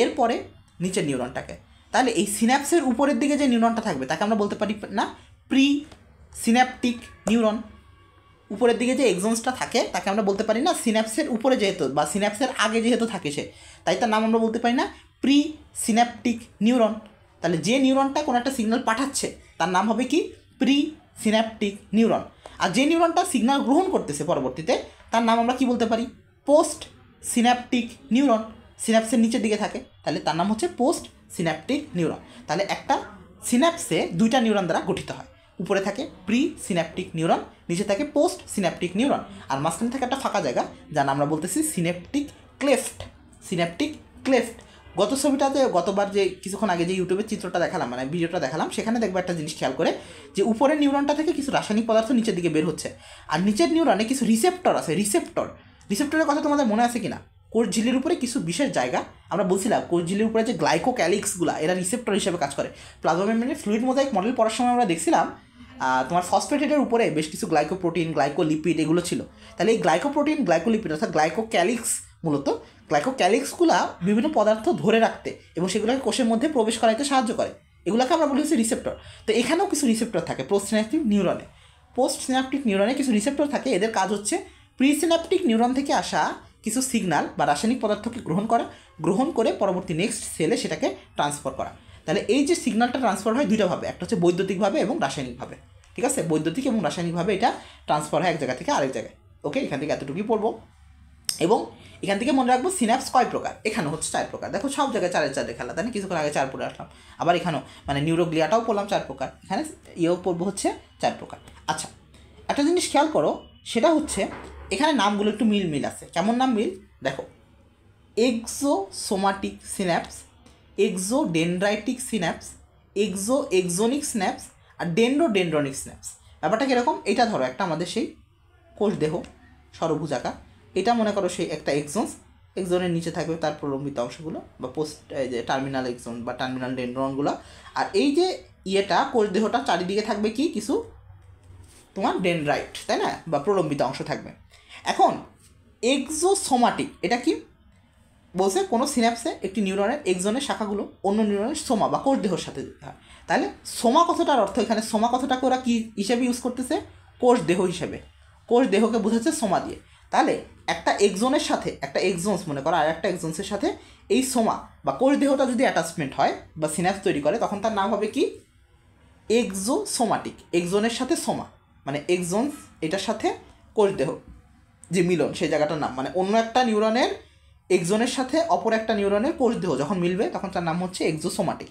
এরপরে নিচের নিউরনটাকে। তাহলে এই সিন্যাপসের উপরের দিকে যে নিউরনটা থাকবে তাকে আমরা বলতে পারি না প্রি সিন্যাপটিক নিউরন, উপরের দিকে যে এক্সনসটা থাকে তাকে আমরা বলতে পারি না সিন্যাপসের উপরে যেহেতু বা সিন্যাপসের আগে যেহেতু থাকে সে, তাই তার নাম আমরা বলতে পারি না প্রি সিন্যাপটিক নিউরন। তাহলে যে নিউরনটা কোনো একটা সিগন্যাল পাঠাচ্ছে তার নাম হবে কি প্রি সিন্যাপটিক নিউরন, আর যে নিউরনটা সিগন্যাল গ্রহণ করতেছে পরবর্তীতে তার নাম আমরা কি বলতে পারি পোস্ট সিন্যাপটিক নিউরন, সিন্যাপসের নিচের দিকে থাকে তাহলে তার নাম হচ্ছে পোস্ট সিন্যাপটিক নিউরন। তাহলে একটা সিন্যাপসে দুইটা নিউরন দ্বারা গঠিত হয়, উপরে থাকে প্রি সিন্যাপটিক নিউরন, নিচে থাকে পোস্ট সিন্যাপটিক নিউরন, আর মাঝখানে থাকে একটা ফাঁকা জায়গা যার আমরা বলতেছি সিন্যাপটিক ক্লেফট, সিন্যাপটিক ক্লেফট। গত ছবিটাতে গতবার যে কিছুক্ষণ আগে যে ইউটিউবের চিত্রটা দেখালাম মানে ভিডিওটা দেখালাম, সেখানে দেখবো একটা জিনিস খেয়াল করে যে উপরের নিউরনটা থেকে কিছু রাসায়নিক পদার্থ নিচের দিকে বের হচ্ছে, আর নিচের নিউরনে কিছু রিসেপ্টর আছে, রিসেপ্টরের কথা তোমাদের মনে আছে কিনা, কোষ ঝিল্লির উপরে কিছু বিশেষ জায়গা আমরা বলছিলাম, কোষ ঝিল্লির উপরে যে গ্লাইকোক্যালিক্সগুলো এরা রিসেপ্টর হিসেবে কাজ করে। প্লাজমা মেমব্রেনের ফ্লুইড মোজাইক মডেল পড়ার সময় আমরা দেখছিলাম তোমার ফসফেটেডের উপরে বেশ কিছু গ্লাইকোপ্রোটিন, গ্লাইকোলিপিড এগুলো ছিল। তাহলে এই গ্লাইকোপ্রোটিন, গ্লাইকোলিপিড অর্থাৎ গ্লাইকোক্যালিক্স, মূলত গ্লাইকোক্যালিক্সগুলো বিভিন্ন পদার্থ ধরে রাখতে এবং সেগুলোকে কোষের মধ্যে প্রবেশ করাইতে সাহায্য করে, এগুলোকে আমরা বলি হচ্ছে রিসেপ্টর। তো এখানেও কিছু রিসেপ্টর থাকে পোস্ট সিন্যাপটিক নিউরনে কিছু রিসেপ্টর থাকে, এদের কাজ হচ্ছে প্রিসিন্যাপটিক নিউরন থেকে আসা কিছু সিগন্যাল বা রাসায়নিক পদার্থকে গ্রহণ করে পরবর্তী নেক্সট সেলে সেটাকে ট্রান্সফার করা। তাহলে এই যে সিগন্যালটা ট্রান্সফার হয় দুইটাভাবে, একটা হচ্ছে বৈদ্যুতিকভাবে এবং রাসায়নিকভাবে, ঠিক আছে, বৈদ্যুতিক এবং রাসায়নিকভাবে এটা ট্রান্সফার হয় এক জায়গা থেকে আরেক জায়গায়। ওকে, এখান থেকে এতটুকুই পড়বো। এবং এখান থেকে মনে রাখবো সিনাপস কয় প্রকার, এখানে হচ্ছে 4 প্রকার। দেখো সব জায়গায় 4 খেলা, তাই না? কিছুক্ষণ আগে 4 পড়ে আসলাম, আবার এখানেও মানে নিউরোগ্লিয়াটাও পড়লাম 4 প্রকার, এখানে ইয়েও পড়বো হচ্ছে 4 প্রকার। আচ্ছা, একটা জিনিস খেয়াল করো, সেটা হচ্ছে এখানে নামগুলো একটু মিল আছে। কেমন নাম মিল? দেখো, এক্সোসোমাটিক সিন্যাপস, এক্সোডেনড্রাইটিক সিন্যাপস, এক্সোনিক সিন্যাপস আর ডেন্ড্রোনিক সিন্যাপস। ব্যাপারটা কীরকম? এটা ধরো একটা আমাদের সেই কোষ দেহ সরভুজাকার, এটা মনে করো সেই একটা এক্সনের নিচে থাকবে তার প্রলম্বিত অংশগুলো বা পোস্ট এই যে টার্মিনাল এক্সন বা টার্মিনাল ডেন্ড্রনগুলো, আর এই যে ইয়েটা কোষ দেহটা চারিদিকে থাকবে কি কিছু তোমার ডেনড্রাইট, তাই না, বা প্রলম্বিত অংশ থাকবে। এখন এক্সোসোমাটিক এটা কি বলছে? কোনো সিন্যাপসে একটি নিউরনের এক্সনের শাখাগুলো অন্য নিউরনের সোমা বা কোষ দেহর সাথে যেতে হয়। তাহলে সোমা কথাটার অর্থ এখানে, সোমা কথাটাকে ওরা কী হিসেবে ইউজ করতেছে? কোষ দেহ হিসেবে, কোষ দেহকে বোঝাচ্ছে সোমা দিয়ে। তাহলে একটা এক্সনের সাথে একটা এক্সন্স মনে করো আর একটা এক্সন্সের সাথে এই সোমা বা কোষ দেহটা যদি অ্যাটাচমেন্ট হয় বা সিন্যাপস তৈরি করে, তখন তার নাম হবে কি? এক্সোসোমাটিক। এক্সনের সাথে সোমা মানে এক্সন্স, এটার সাথে কোষ দেহ যে মিলন, সেই জায়গাটার নাম, মানে অন্য একটা নিউরনের এক্সনের সাথে অপর একটা নিউরনের কোষ দেহ যখন মিলবে তখন তার নাম হচ্ছে এক্সোসোমাটিক।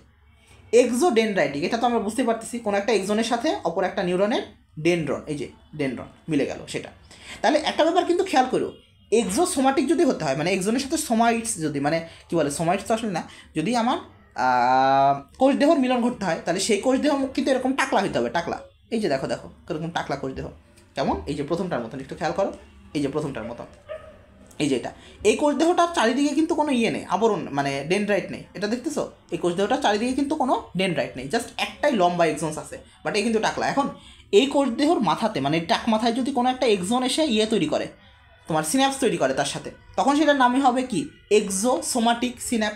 এক্সোডেনড্রাইটিক এটা তো আমরা বুঝতে পারতেছি, কোনো একটা এক্সনের সাথে অপর একটা নিউরনের ডেনড্রন, এই যে ডেনড্রন মিলে গেল সেটা। তাহলে একটা ব্যাপার কিন্তু খেয়াল করো, এক্সোসোমাটিক যদি হতে হয় মানে এক্সনের সাথে সোমাইটস যদি মানে কী বলে, সোমাইটস তো আসলে না, যদি আমার কোষ দেহর মিলন ঘটতে হয় তাহলে সেই কোষ দেহ কিন্তু এরকম টাকলা হতে হবে, টাকলা। এই যে দেখো দেখো এরকম টাকলা কোষ দেহ, কেমন? এই যে প্রথমটার মতন, একটু খেয়াল করো, এই যে প্রথমটার মতন, এই যে এটা, এই কোষ দেহটার চারিদিকে কিন্তু কোনো ইয়ে নেই, আবরণ মানে ডেনড্রাইট নেই, এটা দেখতেছো? এই কোষ দেহটার চারিদিকে কিন্তু কোনো ডেনড্রাইট নেই, জাস্ট একটাই লম্বা এক্সন্স আছে, বাট এই কিন্তু টাকলা। এখন এই কোষ দেহর মাথাতে মানে টাক মাথায় যদি কোনো একটা এক্সন এসে ইয়ে তৈরি করে, তোমার সিন্যাপস তৈরি করে তার সাথে, তখন সেটার নামই হবে কি? এক্সোসোমাটিক সিন্যাপ,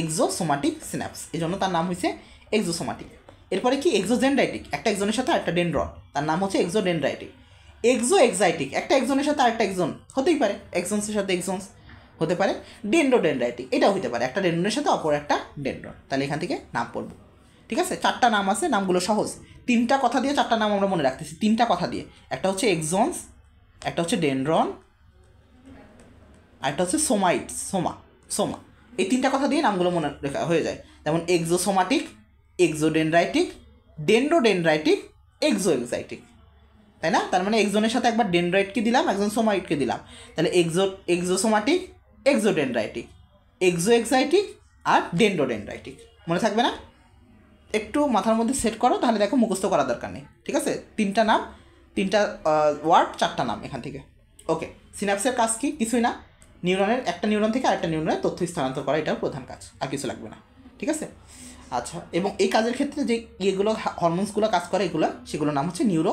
এক্সোসোমাটিক সিন্যাপস, এই জন্য তার নাম হয়েছে এক্সোসোমাটিক। এরপরে কি? এক্সোডেনড্রাইটিক, একটা এক্সনের সাথে একটা ডেনড্রন, তার নাম হচ্ছে এক্সোডেনড্রাইটিক। এক্সাইটিক, একটা এক্সনের সাথে আরেকটা এক্সন হতেই পারে, এক্সন্সের সাথে এক্সন্স হতে পারে। ডেন্ড্রোডেনড্রাইটিক এটাও হতে পারে, একটা ডেন্ড্রনের সাথে অপর একটা ডেন্ড্রন। তাহলে এখান থেকে নাম পড়বো, ঠিক আছে? 4টা নাম আছে, নামগুলো সহজ, 3টা কথা দিয়ে 4টা নাম আমরা মনে রাখতেছি, 3টা কথা দিয়ে, একটা হচ্ছে এক্সন্স, একটা হচ্ছে ডেনড্রন, আর একটা হচ্ছে সোমাইটস, সোমা। এই 3টা কথা দিয়ে নামগুলো মনে রাখা হয়ে যায়। যেমন এক্সোসোমাটিক, এক্সোডেনড্রাইটিক, ডেন্ড্রোডেনড্রাইটিক, এক্সোএক্সাইটিক, তাই না? তার মানে এক্সনের সাথে একবার ডেনড্রাইটকে দিলাম, একজন সোমাইটকে দিলাম, তাহলে এক্সোসোমাটিক, এক্সোডেনড্রাইটিক, এক্সোএক্সাইটিক আর ডেন্ড্রোডেনড্রাইটিক। মনে থাকবে না? একটু মাথার মধ্যে সেট করো, তাহলে দেখো মুখস্থ করার দরকার নেই, ঠিক আছে? 3টা নাম, 3টা ওয়ার্ড, 4টা নাম এখান থেকে। ওকে, সিন্যাপসের কাজ কি? কিছুই না, নিউরনের একটা নিউরন থেকে আরেকটা নিউরনের তথ্য স্থানান্তর করা, এটাও প্রধান কাজ, আর কিছু লাগবে না, ঠিক আছে? আচ্ছা, এবং এই কাজের ক্ষেত্রে যে ইয়েগুলো হরমোনসগুলো কাজ করে এগুলো, সেগুলোর নাম হচ্ছে নিউরো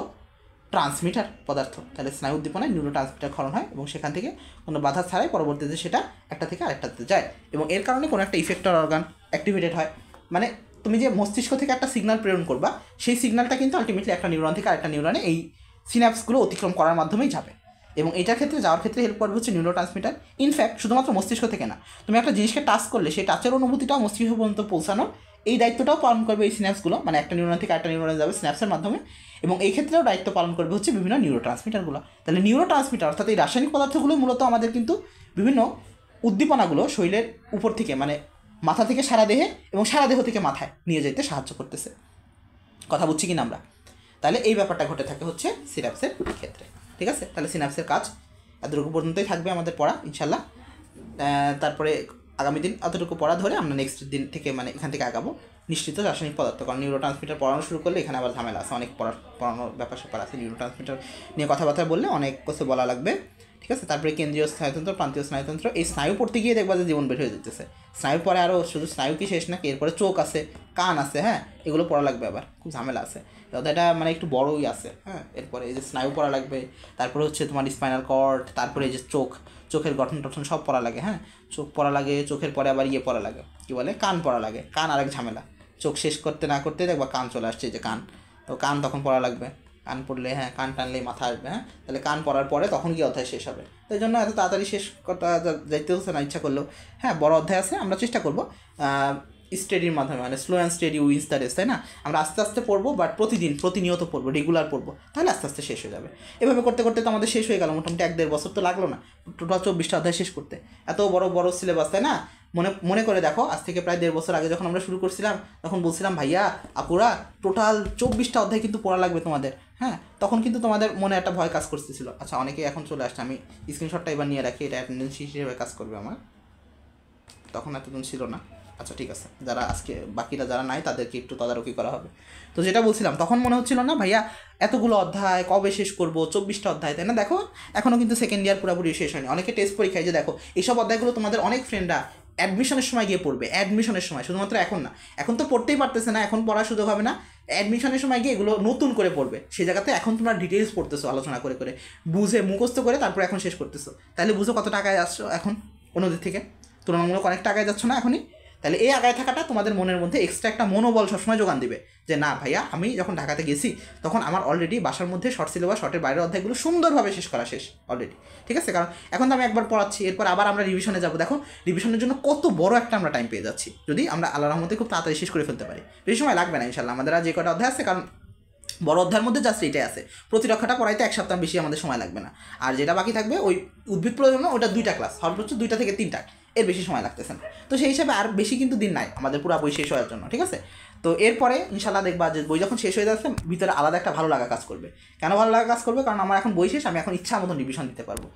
ট্রান্সমিটার পদার্থ। তাহলে স্নায়ু উদ্দীপনায় নিউরো ট্রান্সমিটার ক্ষরণ হয় এবং সেখান থেকে কোনো বাধা ছাড়াই পরবর্তীতে সেটা একটা থেকে আরেকটাতে যায়, এবং এর কারণে কোনো একটা ইফেক্টর অর্গান অ্যাক্টিভেটেড হয়। মানে তুমি যে মস্তিষ্ক থেকে একটা সিগন্যাল প্রেরণ করবা, সেই সিগন্যালটা কিন্তু আলটিমেটলি একটা নিউরন থেকে আরেকটা নিউরনে এই সিন্যাপসগুলো অতিক্রম করার মাধ্যমেই যাবে, এবং এটার ক্ষেত্রে যাওয়ার ক্ষেত্রে হেল্প করবে হচ্ছে নিউরো ট্রান্সমিটার। ইনফ্যাক্ট শুধুমাত্র মস্তিষ্ক থেকে না, তুমি একটা জিনিসকে টাচ করলে সেই টাচের অনুভূতিটাও মস্তিষ্ক পর্যন্ত পৌঁছানোর এই দায়িত্বটাও পালন করবে এই সিন্যাপসগুলো, মানে একটা নিউরন থেকে একটা নিউরনে যাবে সিন্যাপসের মাধ্যমে, এবং এই ক্ষেত্রেও দায়িত্ব পালন করবে হচ্ছে বিভিন্ন নিউরো ট্রান্সমিটারগুলো। তাহলে নিউরো ট্রান্সমিটার অর্থাৎ এই রাসায়নিক পদার্থগুলো মূলত আমাদের কিন্তু বিভিন্ন উদ্দীপনাগুলো শরীরের উপর থেকে মানে মাথা থেকে সারা দেহে এবং সারা দেহ থেকে মাথায় নিয়ে যেতে সাহায্য করতেছে। কথা বুঝছি কিনা আমরা? তাহলে এই ব্যাপারটা ঘটে থাকে হচ্ছে সিন্যাপসের ক্ষেত্রে, ঠিক আছে? তাহলে সিন্যাপসের কাজ এতটুকু পর্যন্তই থাকবে আমাদের পড়া ইনশাল্লাহ। তারপরে আগামী দিন অতটুকু পড়া ধরে আমরা নেক্সট দিন থেকে মানে এখান থেকে আগাবো নিশ্চিত রাসায়নিক পদার্থ, কারণ নিউরো ট্রান্সমিটার পড়ানো শুরু করলে এখানে আবার ঝামেলা আছে, অনেক পড়ানোর ব্যাপার স্যাপার আছে। নিউরো ট্রান্সমিটার নিয়ে কথাবার্তা বললে অনেক কিছু বলা লাগবে, ঠিক আছে? তারপরে কেন্দ্রীয় স্নায়ুতন্ত্র, প্রান্তীয় স্নায়ুতন্ত্র, এই স্নায়ু পড়তে গিয়ে দেখবা যে জীবন বের হয়ে যেতেছে। স্নায়ু পরে আরও শুধু স্নায়ু কি শেষ নাকি, এরপরে চোখ আছে, কান আছে, হ্যাঁ, এগুলো পড়া লাগবে, আবার খুব ঝামেলা আছে, এটা মানে একটু বড়ই আছে, হ্যাঁ। এরপরে এই যে স্নায়ু পড়া লাগবে, তারপরে হচ্ছে তোমার স্পাইনাল কর্ড, তারপরে এই যে চোখের গঠন টঠন সব পড়া লাগে, হ্যাঁ। চোখ পড়া লাগে, চোখের পরে আবার ইয়ে পড়া লাগে, কী বলে, কান পড়া লাগে। কান আরেক ঝামেলা, চোখ শেষ করতে না করতে দেখবা কান চলে আসছে, যে কান, তো কান তখন পড়া লাগবে। কান পড়লে, হ্যাঁ, কান টানলেই মাথা আসবে, হ্যাঁ। তাহলে কান পড়ার পরে তখন কি অধ্যায় শেষ হবে, তো এই জন্য এত তাড়াতাড়ি শেষ করতে যাইতে হচ্ছে না ইচ্ছা করলেও, হ্যাঁ, বড় অধ্যায় আছে, আমরা চেষ্টা করবো স্টাডির মাধ্যমে, মানে slow and study wins the race, তাই না? আমরা আস্তে আস্তে পড়বো, বাট প্রতিনিয়ত পড়বো, রেগুলার পড়বো, তাহলে আস্তে আস্তে শেষ হয়ে যাবে। এভাবে করতে করতে তো আমাদের শেষ হয়ে গেল, মোটামুটি 1-1.5 বছর তো লাগলো না টোটাল 24টা অধ্যায় শেষ করতে। এত বড় বড় সিলেবাস, তাই না? মনে করে দেখো, আজ থেকে প্রায় 1.5 বছর আগে যখন আমরা শুরু করছিলাম, তখন বলছিলাম ভাইয়া আপুরা টোটাল 24টা অধ্যায় কিন্তু পড়া লাগবে তোমাদের, হ্যাঁ? তখন কিন্তু তোমাদের মনে একটা ভয় কাজ করতেছিল। আচ্ছা, অনেকে এখন চলে আসছে, আমি স্ক্রিনশটটা এবার নিয়ে রাখি, এটা অ্যাটেন্ডেন্স হিসেবে কাজ করবে আমার, তখন এতদিন ছিল না। আচ্ছা ঠিক আছে, যারা আজকে বাকিরা যারা নাই তাদেরকে একটু তদারকি করা হবে। তো যেটা বলছিলাম, তখন মনে হচ্ছিল না ভাইয়া এতগুলো অধ্যায় কবে শেষ করব, 24টা অধ্যায়, তাই না? দেখো এখনও কিন্তু সেকেন্ড ইয়ার পুরোপুরি শেষ হয়নি, অনেকে টেস্ট পরীক্ষায় যে দেখো এইসব অধ্যায়গুলো তোমাদের অনেক ফ্রেন্ডরা অ্যাডমিশনের সময় গিয়ে পড়বে, অ্যাডমিশনের সময়, শুধুমাত্র এখন না, এখন তো পড়তেই পারতেছে না, এখন পড়ার সুযোগ হবে না, অ্যাডমিশনের সময় গিয়ে এগুলো নতুন করে পড়বে, সেই জায়গাতে এখন তোমরা ডিটেলস পড়তেছো, আলোচনা করে করে বুঝে মুখস্থ করে তারপর এখন শেষ করতেছো, তাহলে বুঝো কত টাকায় আসছো এখন অন্যদের থেকে, তুলনামূলক অনেক টাকায় যাচ্ছ না এখনই। তাহলে এই আগায় থাকাটা তোমাদের মনের মধ্যে এক্সট্রা একটা মনোবল সবসময় যোগান দিবে যে না ভাইয়া, আমি যখন ঢাকাতে গেছি তখন আমার অলরেডি বাসার মধ্যে শর্ট সিলেবাস, শর্টের বাইরের অধ্যায়গুলো সুন্দরভাবে শেষ করা শেষ অলরেডি, ঠিক আছে? কারণ এখন তো আমি একবার পড়াচ্ছি, এরপর আবার আমরা রিভিশনে যাবো, দেখো রিভিশনের জন্য কত বড় একটা আমরা টাইম পেয়ে যাচ্ছি, যদি আমরা আল্লাহর রহমতে খুব তাড়াতাড়ি শেষ করে ফেলতে পারি। বেশি সময় লাগবে না ইনশাল্লাহ, আমাদের আর যে কটা অধ্যায় আছে, কারণ বড় অধ্যায়ের মধ্যে জাস্ট এটাই আছে, প্রতিরক্ষাটা পড়াইতে 1 সপ্তাহ বেশি আমাদের সময় লাগবে না, আর যেটা বাকি থাকবে ওই উদ্ভিদ প্রজন্ম, ওটা 2টা ক্লাস, সর্বোচ্চ 2টা থেকে 3টা, এর বেশি সময় লাগতেছে না। তো সেই হিসাবে আর বেশি কিন্তু দিন নাই আমাদের পুরো বই শেষ হওয়ার জন্য, ঠিক আছে? তো এরপরে ইনশাল্লাহ দেখবা যে বই যখন শেষ হয়ে যাচ্ছে ভিতরে আলাদা একটা ভালো লাগা কাজ করবে। কেন ভালো লাগা কাজ করবে? কারণ আমার এখন বই শেষ, আমি এখন ইচ্ছা মতন রিভিশন দিতে পারবো,